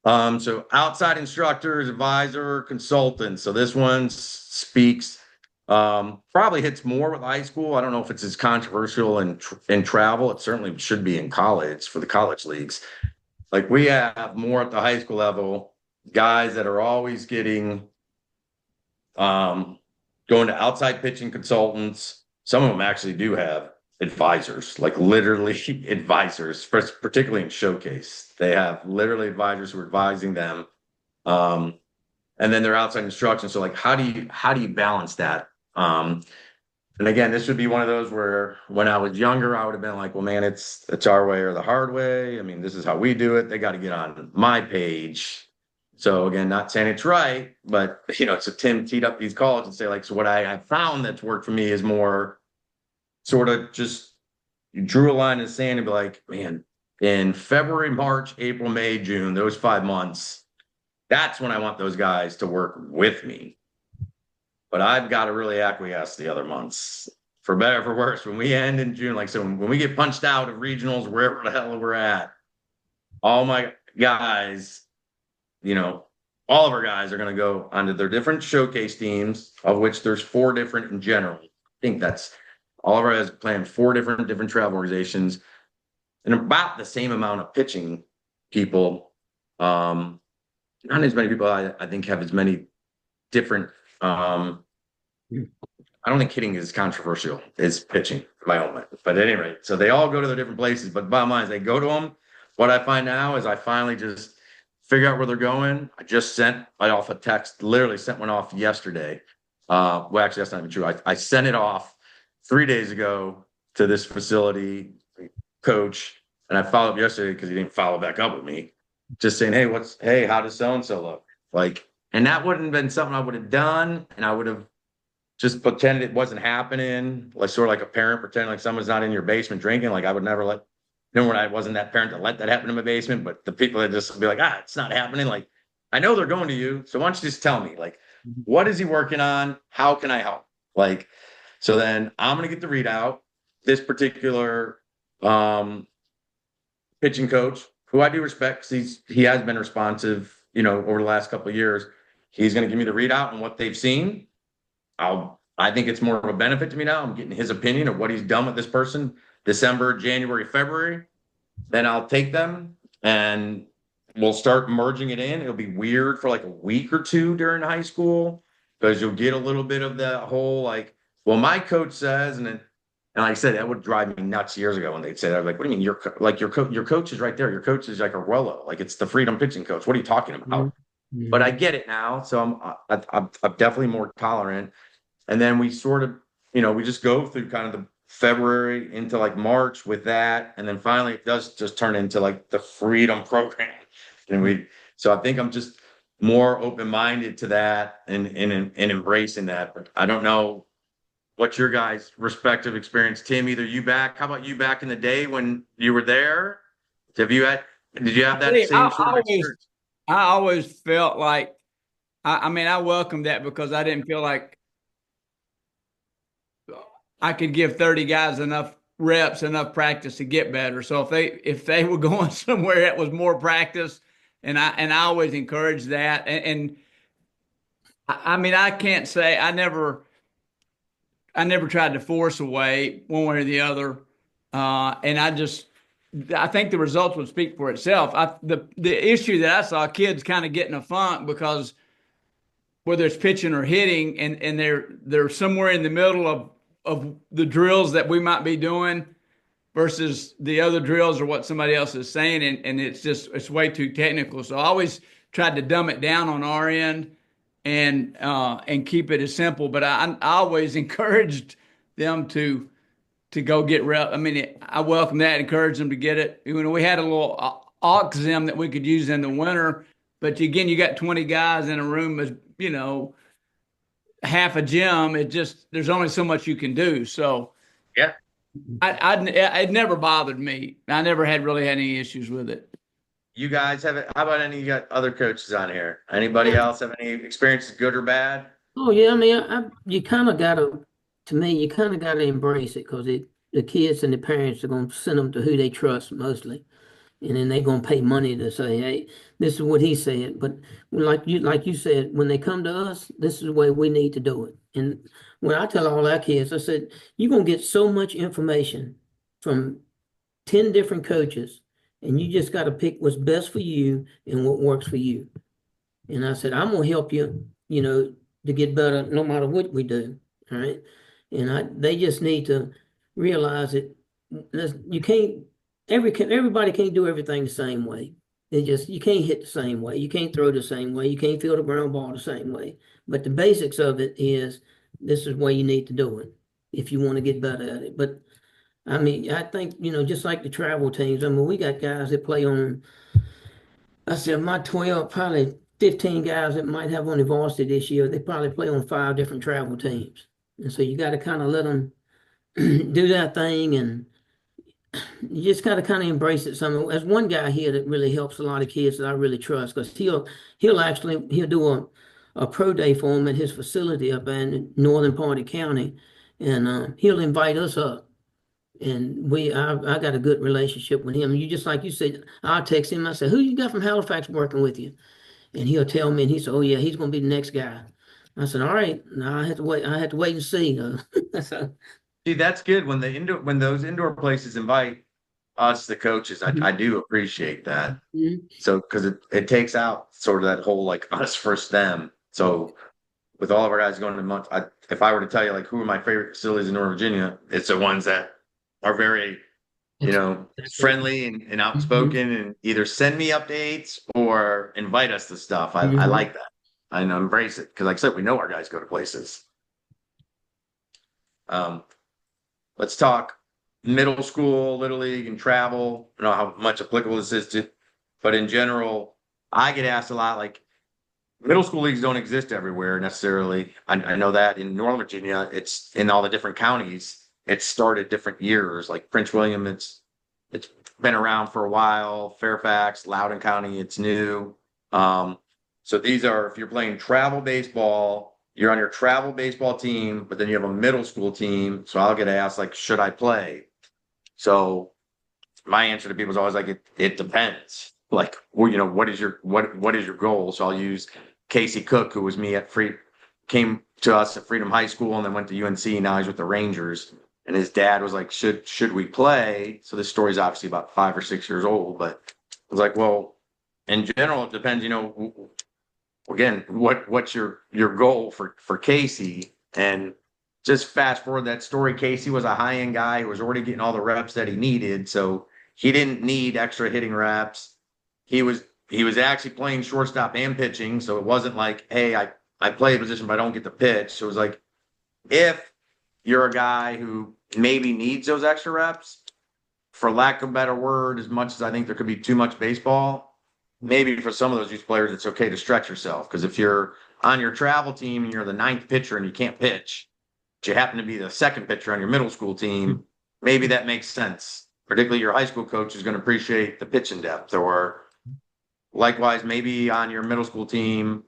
So outside instructors, advisor, consultant. So this one speaks, probably hits more with high school. I don't know if it's as controversial in travel. It certainly should be in college for the college leagues. Like we have more at the high school level, guys that are always getting, going to outside pitching consultants. Some of them actually do have advisors, like literally advisors, particularly in showcase. They have literally advisors who are advising them. And then their outside instruction. So like, how do you balance that? And again, this would be one of those where when I was younger, I would have been like, well, man, it's our way or the hard way. I mean, this is how we do it. They got to get on my page. So again, not saying it's right, but so Tim teed up these calls and say like, so what I have found that's worked for me is more sort of just you drew a line in the sand and be like, man, in February, March, April, May, June, those 5 months, that's when I want those guys to work with me. But I've got to really acquiesce the other months, for better or for worse. When we end in June, like so, when we get punched out of regionals, wherever the hell we're at, all my guys, all of our guys are going to go onto their different showcase teams, of which there's 4 different in general. I think that's all of our guys playing 4 different travel organizations, and about the same amount of pitching people. Not as many people I think have as many different. I don't think hitting is controversial. It's pitching, my own way. But at any rate, so they all go to their different places. But bottom line is they go to them. What I find now is I finally just figure out where they're going. I just sent off a text, literally sent one off yesterday. Well, actually, that's not even true. I sent it off 3 days ago to this facility coach, and I followed up yesterday because he didn't follow back up with me. Just saying, hey, how does so-and-so look? Like, and that wouldn't have been something I would have done, and I would have just pretended it wasn't happening, like sort of like a parent pretending like someone's not in your basement drinking. Like I would never when I wasn't that parent to let that happen in my basement, but the people that just be like, it's not happening. Like, I know they're going to you, so why don't you just tell me, like, what is he working on? How can I help? Like, so then I'm going to get the readout. This particular pitching coach, who I do respect, because he has been responsive, over the last couple of years. He's going to give me the readout and what they've seen. I think it's more of a benefit to me now. I'm getting his opinion of what he's done with this person, December, January, February. Then I'll take them and we'll start merging it in. It'll be weird for like a week or 2 during high school because you'll get a little bit of the whole like, well, my coach says, and like I said, that would drive me nuts years ago when they'd say that. I'm like, what do you mean? Your coach is right there. Your coach is like a Rello. Like it's the freedom pitching coach. What are you talking about? Mm-hmm. But I get it now. So I'm definitely more tolerant. And then we sort of, we just go through kind of the February into like March with that. And then finally it does just turn into like the freedom program. And so I think I'm just more open-minded to that and embracing that. But I don't know what your guys' respective experience. Tim, either how about you back in the day when you were there? Did you have that same sort of experience? I always felt like, I welcomed that because I didn't feel like I could give 30 guys enough reps, enough practice to get better. So if they were going somewhere that was more practice, and I always encourage that. And I can't say I never tried to force a way one way or the other. And I think the results would speak for itself. The issue that I saw, kids kind of getting a funk because whether it's pitching or hitting, and they're somewhere in the middle of the drills that we might be doing versus the other drills or what somebody else is saying, and it's way too technical. So I always tried to dumb it down on our end and keep it as simple. But I always encouraged them to go get rep. I welcome that, encourage them to get it. We had a little oxym that we could use in the winter, but again, you got 20 guys in a room as half a gym. There's only so much you can do. So yeah, it never bothered me. I never really had any issues with it. You guys have it? How about you got other coaches on here? Anybody else have any experiences, good or bad? Oh yeah, you kind of gotta, to me, you kind of gotta embrace it because the kids and the parents are gonna send them to who they trust mostly, and then they're gonna pay money to say, hey, this is what he said. But like you said, when they come to us, this is the way we need to do it. And when I tell all our kids, I said, you're gonna get so much information from 10 different coaches, and you just got to pick what's best for you and what works for you. And I said, I'm gonna help you, to get better no matter what we do. All right. And they just need to realize that you can't everybody can't do everything the same way. You can't hit the same way. You can't throw the same way. You can't field a ground ball the same way. But the basics of it is this is the way you need to do it if you want to get better at it. But I mean, I think, just like the travel teams, I mean, we got guys that play on, I said, my 12, probably 15 guys that might have on the varsity this year, they probably play on 5 different travel teams. And so you got to kind of let them do that thing, and you just got to kind of embrace it. There's one guy here that really helps a lot of kids that I really trust, because he'll do a pro day for them at his facility up in the northern part of the county, and he'll invite us up. And I got a good relationship with him. You just like you said, I'll text him. I said, "Who you got from Halifax working with you?" And he'll tell me, and he said, "Oh yeah, he's going to be the next guy." I said, "All right, now I have to wait. I have to wait and see." So, See, that's good when when those indoor places invite us, the coaches. I do appreciate that. mhm. So because it takes out sort of that whole like us versus them. So with all of our guys going to month, if I were to tell you like who are my favorite facilities in Northern Virginia, it's the ones that are very, friendly and Mhm. outspoken and either send me updates or invite us to stuff. I Mhm. like that. I embrace it because like I said, we know our guys go to places. Um, let's talk middle school, little league, and travel. I don't know how much applicable this is to, but in general, I get asked a lot like middle school leagues don't exist everywhere necessarily. I know that in Northern Virginia, it's in all the different counties. It started different years. Like Prince William, it's been around for a while. Fairfax, Loudoun County, it's new. So these are if you're playing travel baseball, you're on your travel baseball team, but then you have a middle school team. So I'll get asked like, should I play? So my answer to people is always like it depends. Like, well, what is your goal? So I'll use Casey Cook, who was me at came to us at Freedom High School and then went to UNC. Now he's with the Rangers. And his dad was like, should we play? So this story is obviously about 5 or 6 years old, but I was like, well, in general, it depends, again, what's your goal for Casey? And just fast forward that story, Casey was a high end guy who was already getting all the reps that he needed, so he didn't need extra hitting reps. He was actually playing shortstop and pitching, so it wasn't like, hey, I play a position but I don't get the pitch. So it was like if you're a guy who maybe needs those extra reps, for lack of a better word, as much as I think there could be too much baseball, maybe for some of those youth players, it's okay to stretch yourself. Because if you're on your travel team and you're the ninth pitcher and you can't pitch, but you happen to be the second pitcher on your middle school team, maybe that makes sense. Particularly your high school coach is going to appreciate the pitching depth. Or likewise, maybe on your middle school team,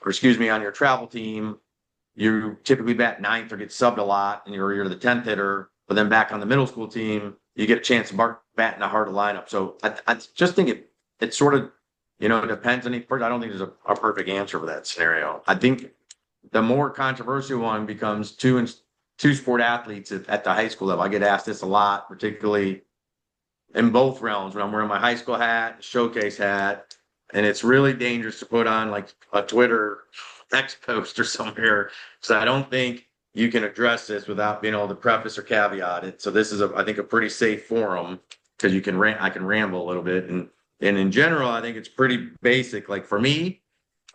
or excuse me, on your travel team, you typically bat ninth or get subbed a lot and you're the 10th hitter, but then back on the middle school team, you get a chance to bat in a harder lineup. So I just think it sort of, depends on each person. I don't think there's a perfect answer for that scenario. I think the more controversial one becomes two sport athletes at the high school level. I get asked this a lot, particularly in both realms when I'm wearing my high school hat, showcase hat, and it's really dangerous to put on like a Twitter X post or somewhere. So I don't think you can address this without being able to preface or caveat it. So this is I think a pretty safe forum because I can ramble a little bit and in general, I think it's pretty basic. Like for me,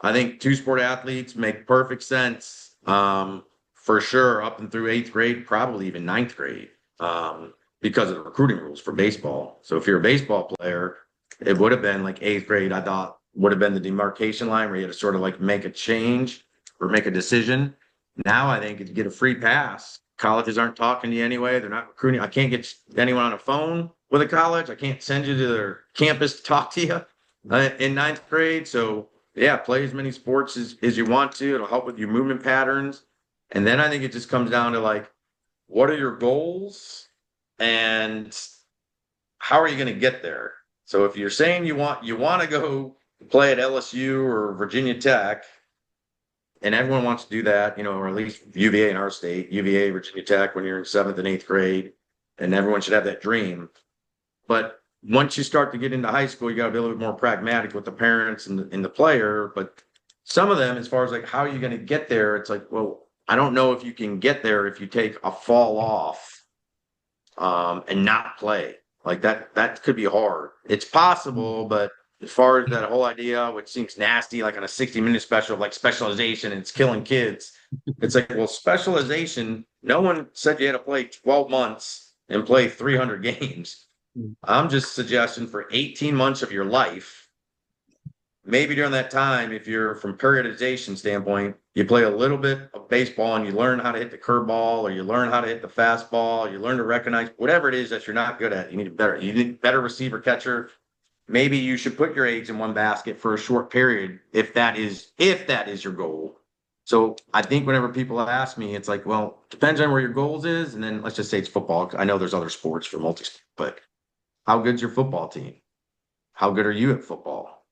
I think two sport athletes make perfect sense. For sure, up and through eighth grade, probably even ninth grade. Because of the recruiting rules for baseball. So if you're a baseball player, it would have been like eighth grade, I thought would have been the demarcation line where you had to sort of like make a change or make a decision. Now I think you get a free pass. Colleges aren't talking to you anyway. They're not recruiting. I can't get anyone on a phone with a college. I can't send you to their campus to talk to you in ninth grade. So yeah, play as many sports as you want to. It'll help with your movement patterns. And then I think it just comes down to like, what are your goals? And how are you going to get there? So if you're saying you want to go play at LSU or Virginia Tech, and everyone wants to do that, or at least UVA in our state, UVA, Virginia Tech, when you're in seventh and eighth grade, and everyone should have that dream. But once you start to get into high school, you got to be a little bit more pragmatic with the parents and the player. But some of them, as far as like how are you going to get there, it's like, well, I don't know if you can get there if you take a fall off and not play. Like that could be hard. It's possible, but as far as that whole idea, which seems nasty, like on a 60-minute special, like specialization and it's killing kids. It's like, well, specialization, no one said you had to play 12 months and play 300 games. I'm just suggesting for 18 months of your life, maybe during that time, if you're from periodization standpoint, you play a little bit of baseball and you learn how to hit the curveball or you learn how to hit the fastball, you learn to recognize whatever it is that you're not good at. You need better receiver catcher. Maybe you should put your eggs in one basket for a short period if that is your goal. So I think whenever people ask me, it's like, well, depends on where your goals is. And then let's just say it's football. I know there's other sports for multi-sport, but how good's your football team? How good are you at football?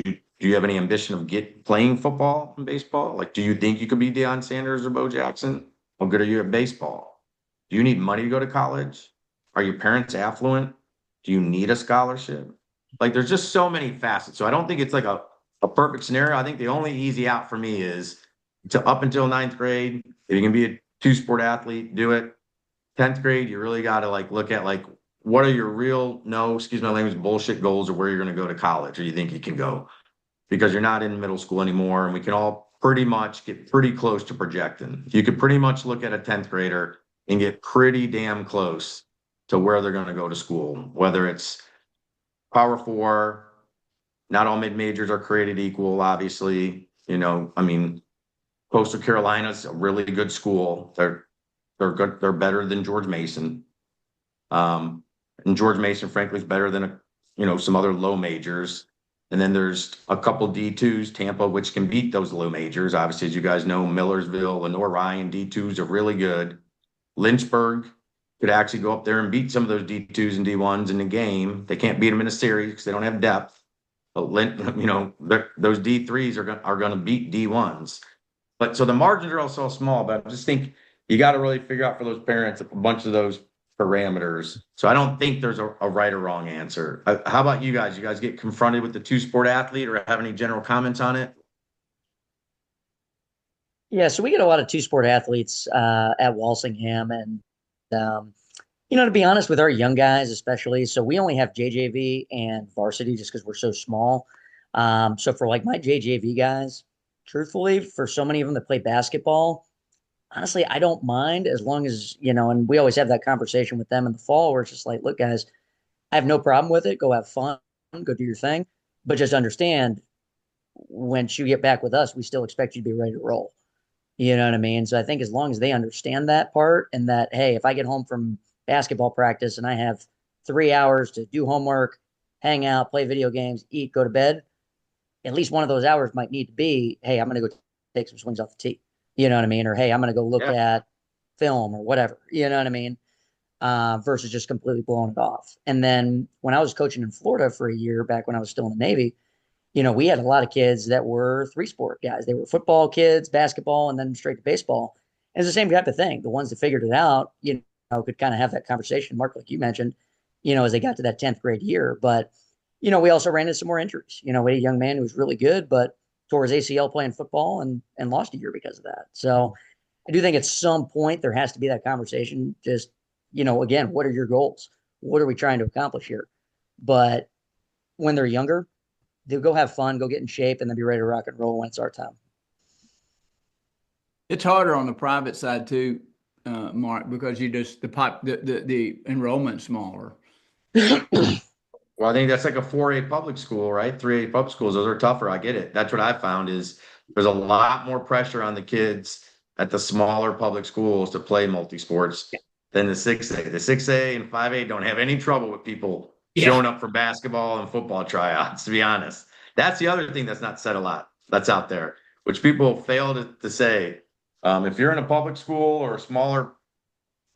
Do you have any ambition of playing football and baseball? Like, do you think you could be Deion Sanders or Bo Jackson? How good are you at baseball? Do you need money to go to college? Are your parents affluent? Do you need a scholarship? Like, there's just so many facets. So I don't think it's like a perfect scenario. I think the only easy out for me is to up until ninth grade. If you can be a two-sport athlete, do it. 10th grade, you really got to like look at like what are your real, no, excuse my language, bullshit goals of where you're going to go to college or you think you can go because you're not in middle school anymore. And we can all pretty much get pretty close to projecting. You could pretty much look at a 10th grader and get pretty damn close to where they're going to go to school, whether it's Power Four. Not all mid-majors are created equal, obviously. I mean, Coastal Carolina's a really good school. They're good. They're better than George Mason. And George Mason, frankly, is better than some other low majors. And then there's a couple D2s, Tampa, which can beat those low majors. Obviously, as you guys know, Millersville, Lenore Ryan, D2s are really good. Lynchburg could actually go up there and beat some of those D2s and D1s in the game. They can't beat them in a series because they don't have depth. But those D3s are going to beat D1s. But so the margins are also small. But I just think you got to really figure out for those parents a bunch of those parameters. So I don't think there's a right or wrong answer. How about you guys? You guys get confronted with the two-sport athlete or have any general comments on it? Yeah, so we get a lot of two-sport athletes at Walsingham, and to be honest, with our young guys especially, so we only have JJV and varsity just because we're so small. So for like my JJV guys, truthfully, for so many of them that play basketball, honestly, I don't mind as long as, and we always have that conversation with them in the fall where it's just like, look, guys, I have no problem with it. Go have fun, go do your thing, but just understand once you get back with us, we still expect you to be ready to roll. You know what I mean? So I think as long as they understand that part and that, hey, if I get home from basketball practice and I have 3 hours to do homework, hang out, play video games, eat, go to bed, at least one of those hours might need to be, hey, I'm going to go take some swings off the tee. You know what I mean? Or, hey, I'm going to go look at film or whatever. You know what I mean? Versus just completely blowing it off. And then when I was coaching in Florida for a year back when I was still in the Navy, we had a lot of kids that were three-sport guys. They were football kids, basketball, and then straight to baseball. And it's the same type of thing. The ones that figured it out, could kind of have that conversation, Mark, like you mentioned, as they got to that 10th grade year. But, we also ran into some more injuries. We had a young man who was really good, but tore his ACL playing football and lost a year because of that. So I do think at some point there has to be that conversation. Just, again, what are your goals? What are we trying to accomplish here? But when they're younger, they'll go have fun, go get in shape, and then be ready to rock and roll when it's our time. It's harder on the private side too, Mark, because the enrollment's smaller. Well, I think that's like a 4A public school, right? 3A public schools, those are tougher. I get it. That's what I found is there's a lot more pressure on the kids at the smaller public schools to play multi-sports than the 6A. The 6A and 5A don't have any trouble with people showing up for basketball and football tryouts, to be honest. That's the other thing that's not said a lot that's out there, which people fail to say. If you're in a public school or a smaller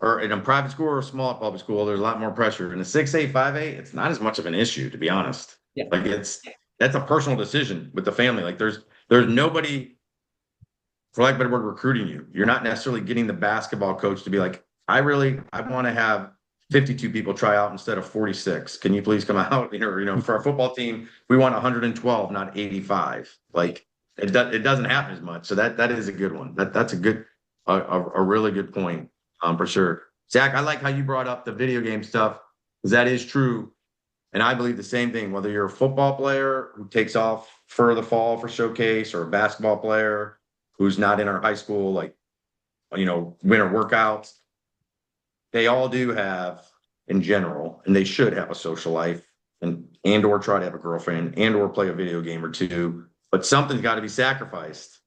or in a private school or a small public school, there's a lot more pressure. In a 6A, 5A, it's not as much of an issue, to be honest. Yeah. Like that's a personal decision with the family. Like there's nobody, for lack of a better word, recruiting you. You're not necessarily getting the basketball coach to be like, I want to have 52 people try out instead of 46. Can you please come out? For our football team, we want 112, not 85. Like it doesn't happen as much. So that is a good one. That's a really good point. For sure. Zach, I like how you brought up the video game stuff, because that is true. And I believe the same thing, whether you're a football player who takes off for the fall for showcase, or a basketball player who's not in our high school, like, winter workouts, they all do have, in general, and they should have a social life, and or try to have a girlfriend, and or play a video game or two, but something's got to be sacrificed,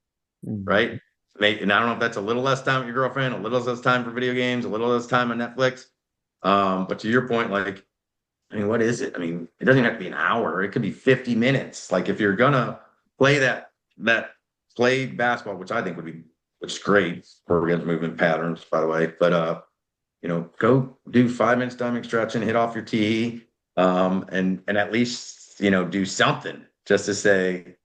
right? And I don't know if that's a little less time with your girlfriend, a little less time for video games, a little less time on Netflix. But to your point, like, I mean, what is it? I mean, it doesn't have to be an hour. It could be 50 minutes. Like, if you're gonna play play basketball, which I think which is great for organic movement patterns, by the way. But go do 5 minutes dynamic stretching, hit off your tee, and at least do something just to say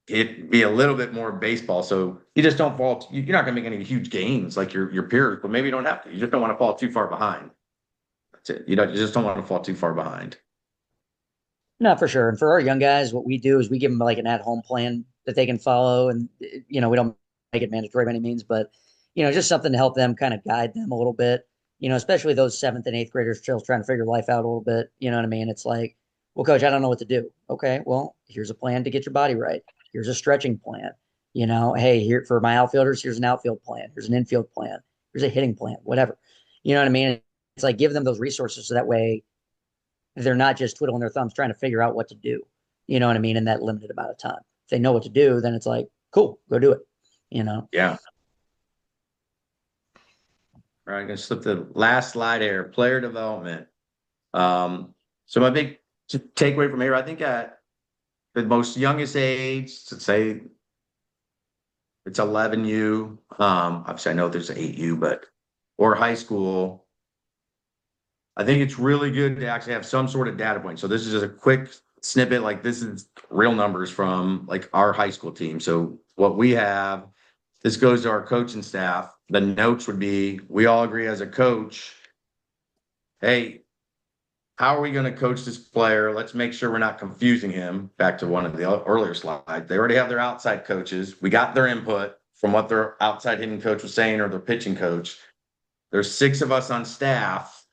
it be a little bit more baseball. So you just don't fall. You're not gonna make any huge gains like your peers, but maybe you don't have to. You just don't want to fall too far behind. That's it. You just don't want to fall too far behind. No, for sure. And for our young guys, what we do is we give them like an at-home plan that they can follow, and we don't make it mandatory by any means, but just something to help them kind of guide them a little bit. Especially those 7th and 8th graders still trying to figure life out a little bit. You know what I mean? It's like, well, coach, I don't know what to do. Okay, well, here's a plan to get your body right. Here's a stretching plan. Hey, here for my outfielders, here's an outfield plan. Here's an infield plan. Here's a hitting plan. Whatever. You know what I mean? It's like give them those resources so that way they're not just twiddling their thumbs trying to figure out what to do. You know what I mean? In that limited amount of time. If they know what to do, then it's like, cool, go do it. Yeah. All right, I'm going to slip the last slide here, player development. So my big takeaway from here, I think at the most youngest age, to say it's 11U, obviously I know there's an 8U, or high school, I think it's really good to actually have some sort of data point. So this is just a quick snippet, like this is real numbers from like our high school team. So what we have, this goes to our coaching staff. The notes would be, we all agree as a coach, hey, how are we going to coach this player? Let's make sure we're not confusing him. Back to one of the earlier slides. They already have their outside coaches. We got their input from what their outside hitting coach was saying, or their pitching coach. There's 6 of us on staff.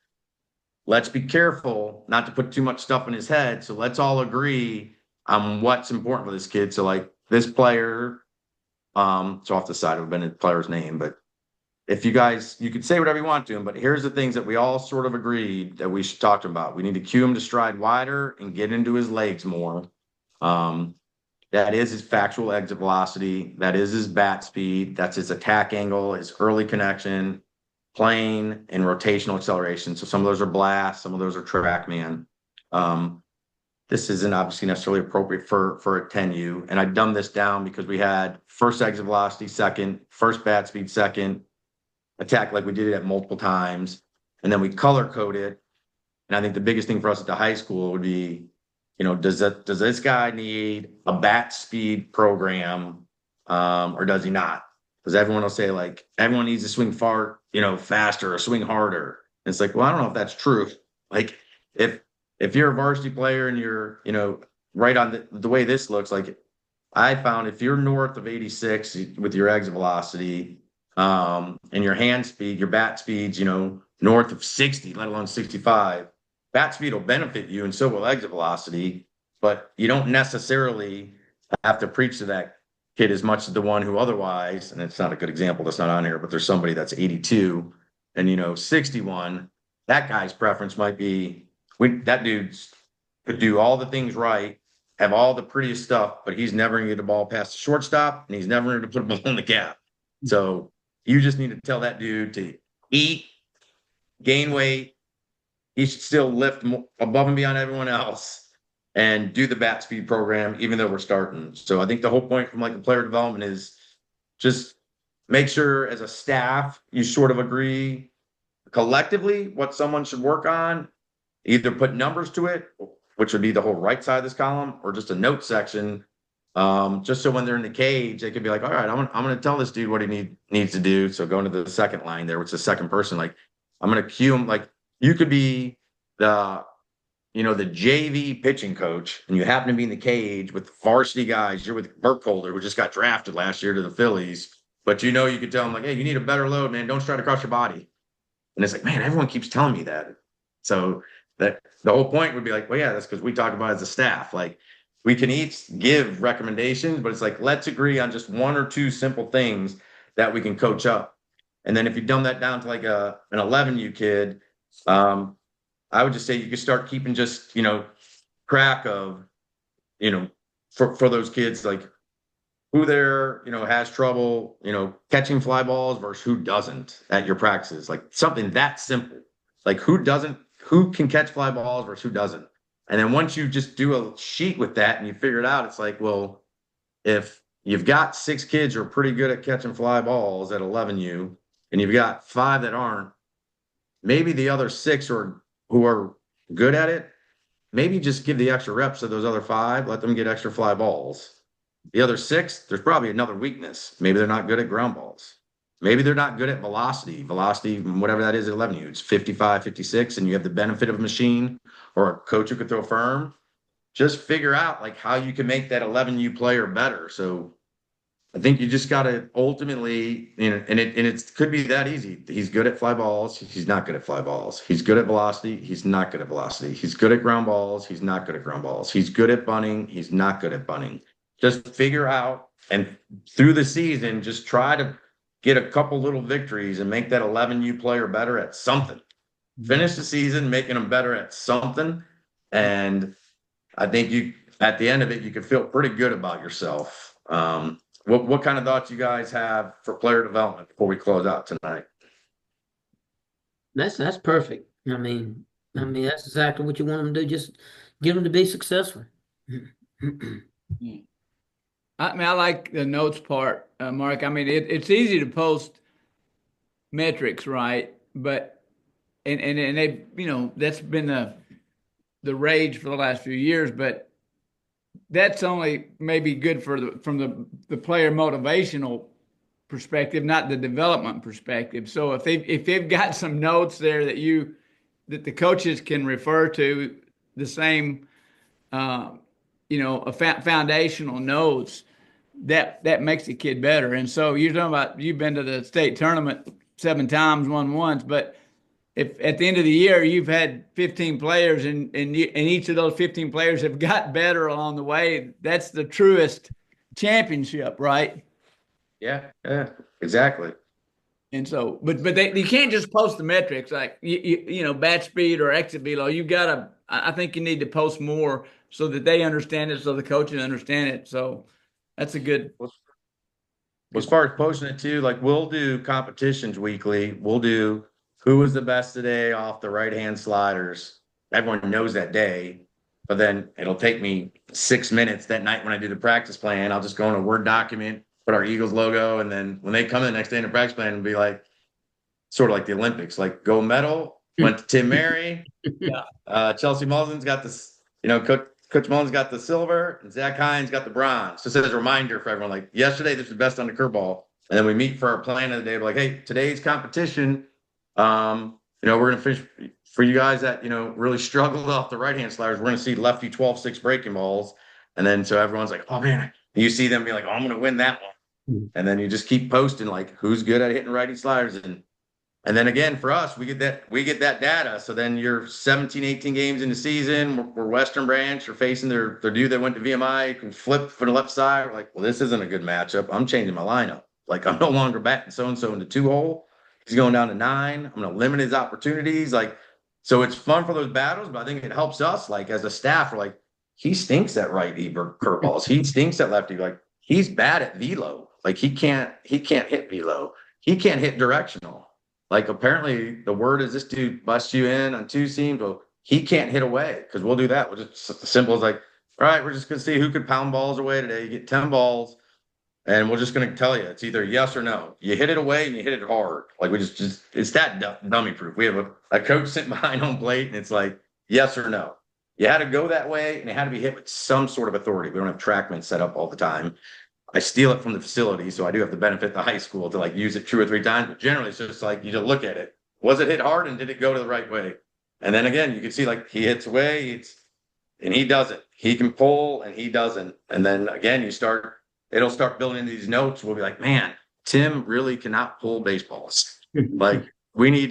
Let's be careful not to put too much stuff in his head. So let's all agree on what's important for this kid. So like this player, it's off the side of been a player's name, but if you could say whatever you want to him, but here's the things that we all sort of agreed that we should talk to him about. We need to cue him to stride wider and get into his legs more. That is his factual exit velocity. That is his bat speed. That's his attack angle, his early connection, plane, and rotational acceleration. So some of those are blast, some of those are TrackMan. This isn't obviously necessarily appropriate for a 10U. And I've dumbed this down because we had first exit velocity second, first bat speed second, attack like we did it at multiple times, and then we color code it. And I think the biggest thing for us at the high school would be, does this guy need a bat speed program, or does he not? Because everyone will say like everyone needs to swing far, faster or swing harder. And it's like, well, I don't know if that's true. Like if you're a varsity player and you're, right on the way this looks, like I found if you're north of 86 with your exit velocity, and your hand speed, your bat speeds, north of 60, let alone 65, bat speed will benefit you, and so will exit velocity. But you don't necessarily have to preach to that kid as much as the one who otherwise, and it's not a good example that's not on here, but there's somebody that's 82 and 61. That guy's preference might be that dude's could do all the things right, have all the prettiest stuff, but he's never going to get the ball past the shortstop, and he's never going to put a ball in the gap. So you just need to tell that dude to eat, gain weight. He should still lift above and beyond everyone else and do the bat speed program, even though we're starting. So I think the whole point from like the player development is just make sure as a staff, you sort of agree collectively what someone should work on, either put numbers to it, which would be the whole right side of this column, or just a note section. Just so when they're in the cage, they could be like, all right, I'm going to tell this dude what he needs to do. So going to the second line there, which is the second person, like I'm going to cue him. Like you could be the JV pitching coach, and you happen to be in the cage with varsity guys. You're with Burkholder, who just got drafted last year to the Phillies, but you could tell him like, hey, you need a better load, man. Don't stride across your body. And it's like, man, everyone keeps telling me that. So that the whole point would be like, well, yeah, that's because we talk about it as a staff. Like we can each give recommendations, but it's like, let's agree on just one or two simple things that we can coach up. And then if you dumb that down to like an 11U kid, I would just say you could start keeping just, track of, for those kids, like who there, has trouble, catching fly balls versus who doesn't at your practices, like something that simple, like who can catch fly balls versus who doesn't. And then once you just do a sheet with that and you figure it out, it's like, well, if you've got 6 kids who are pretty good at catching fly balls at 11U and you've got 5 that aren't, maybe the other 6 who are good at it, maybe just give the extra reps to those other 5, let them get extra fly balls. The other 6, there's probably another weakness. Maybe they're not good at ground balls. Maybe they're not good at velocity, whatever that is at 11U. It's 55, 56, and you have the benefit of a machine or a coach who could throw firm. Just figure out like how you can make that 11U player better. So I think you just got to ultimately, and it could be that easy. He's good at fly balls. He's not good at fly balls. He's good at velocity. He's not good at velocity. He's good at ground balls. He's not good at ground balls. He's good at bunting. He's not good at bunting. Just figure out, and through the season, just try to get a couple little victories and make that 11U player better at something. Finish the season making them better at something. And I think at the end of it, you can feel pretty good about yourself. What kind of thoughts you guys have for player development before we close out tonight? That's perfect. I mean, that's exactly what you want them to do. Just get them to be successful. I like the notes part, Mark. I mean, it's easy to post metrics, right? But and they, that's been the rage for the last few years. But that's only maybe good from the player motivational perspective, not the development perspective. So if they've got some notes there that the coaches can refer to, the same foundational notes, that makes the kid better. And so you're talking about you've been to the state tournament 7 times, won once, but if at the end of the year you've had 15 players and each of those 15 players have got better along the way, that's the truest championship, right? Yeah, exactly. And so, but you can't just post the metrics like bat speed or exit velo. You've got to. I think you need to post more so that they understand it, so the coaches understand it. So that's a good. As far as posting it too, like we'll do competitions weekly. We'll do who was the best today off the right hand sliders. Everyone knows that day, but then it'll take me 6 minutes that night when I do the practice plan. I'll just go in a Word document, put our Eagles logo, and then when they come in the next day in the practice plan, and be like, sort of like the Olympics, like gold medal went to Tim Mary. Yeah. Chelsea Mullin's got this, Coach Mullen's got the silver, and Zach Hines got the bronze. Just as a reminder for everyone, like yesterday, this was the best on the curveball. And then we meet for our plan of the day. We're like, hey, today's competition, we're going to finish for you guys that, really struggled off the right-hand sliders. We're going to see lefty 12-6 breaking balls. And then so everyone's like, oh, man, you see them be like, oh, I'm going to win that one. And then you just keep posting like who's good at hitting righty sliders. And then again, for us, we get that data. So then you're 17, 18 games in the season. We're Western Branch. You're facing their dude that went to VMI. You can flip for the left side. We're like, well, this isn't a good matchup. I'm changing my lineup. Like I'm no longer batting so-and-so in the 2-hole. He's going down to 9. I'm going to limit his opportunities. Like, so it's fun for those battles, but I think it helps us. Like as a staff, we're like, he stinks at righty curveballs. He stinks at lefty. Like he's bad at velo. Like he can't hit velo. He can't hit directional. Like apparently the word is this dude busts you in on 2 seams. Well, he can't hit away because we'll do that. We'll just as simple as like, all right, we're just gonna see who could pound balls away today. You get 10 balls, and we're just gonna tell you it's either yes or no. You hit it away and you hit it hard. Like we just it's that dummy proof. We have a coach sitting behind home plate, and it's like yes or no. You had to go that way, and it had to be hit with some sort of authority. We don't have TrackMan set up all the time. I steal it from the facility, so I do have the benefit of the high school to like use it 2 or 3 times. But generally, it's just like you just look at it. Was it hit hard, and did it go to the right way? And then again, you can see like he hits away, and he doesn't. He can pull, and he doesn't. And then again, it'll start building into these notes. We'll be like, man, Tim really cannot pull baseballs. Like we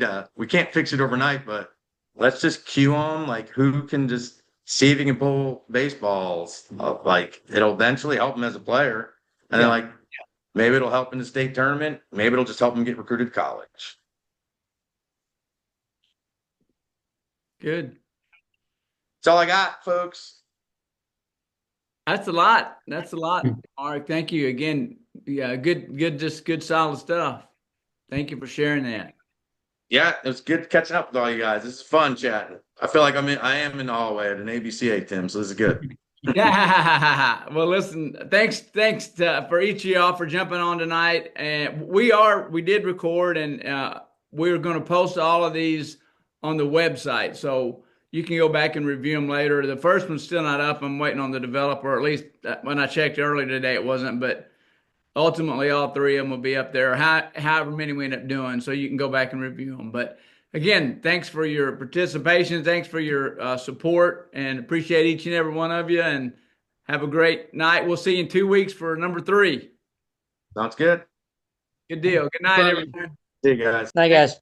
can't fix it overnight, but let's just cue them, like who can just see if he can pull baseballs. Like it'll eventually help him as a player. And then like maybe it'll help in the state tournament. Maybe it'll just help him get recruited to college. Good. That's all I got, folks. That's a lot. That's a lot. Mark, thank you again. Yeah, good, just good, solid stuff. Thank you for sharing that. Yeah, it was good catching up with all you guys. This is fun chatting. I feel like I am in the hallway at an ABCA, Tim. So this is good. Yeah. Well, listen, thanks for each of y'all for jumping on tonight. And we did record, and we're going to post all of these on the website. So you can go back and review them later. The first one's still not up. I'm waiting on the developer. At least when I checked earlier today, it wasn't. But ultimately, all three of them will be up there, however many we end up doing. So you can go back and review them. But again, thanks for your participation. Thanks for your support, and appreciate each and every one of you. And have a great night. We'll see you in 2 weeks for number 3. Sounds good. Good deal. Good night, everyone. See you guys. Night, guys.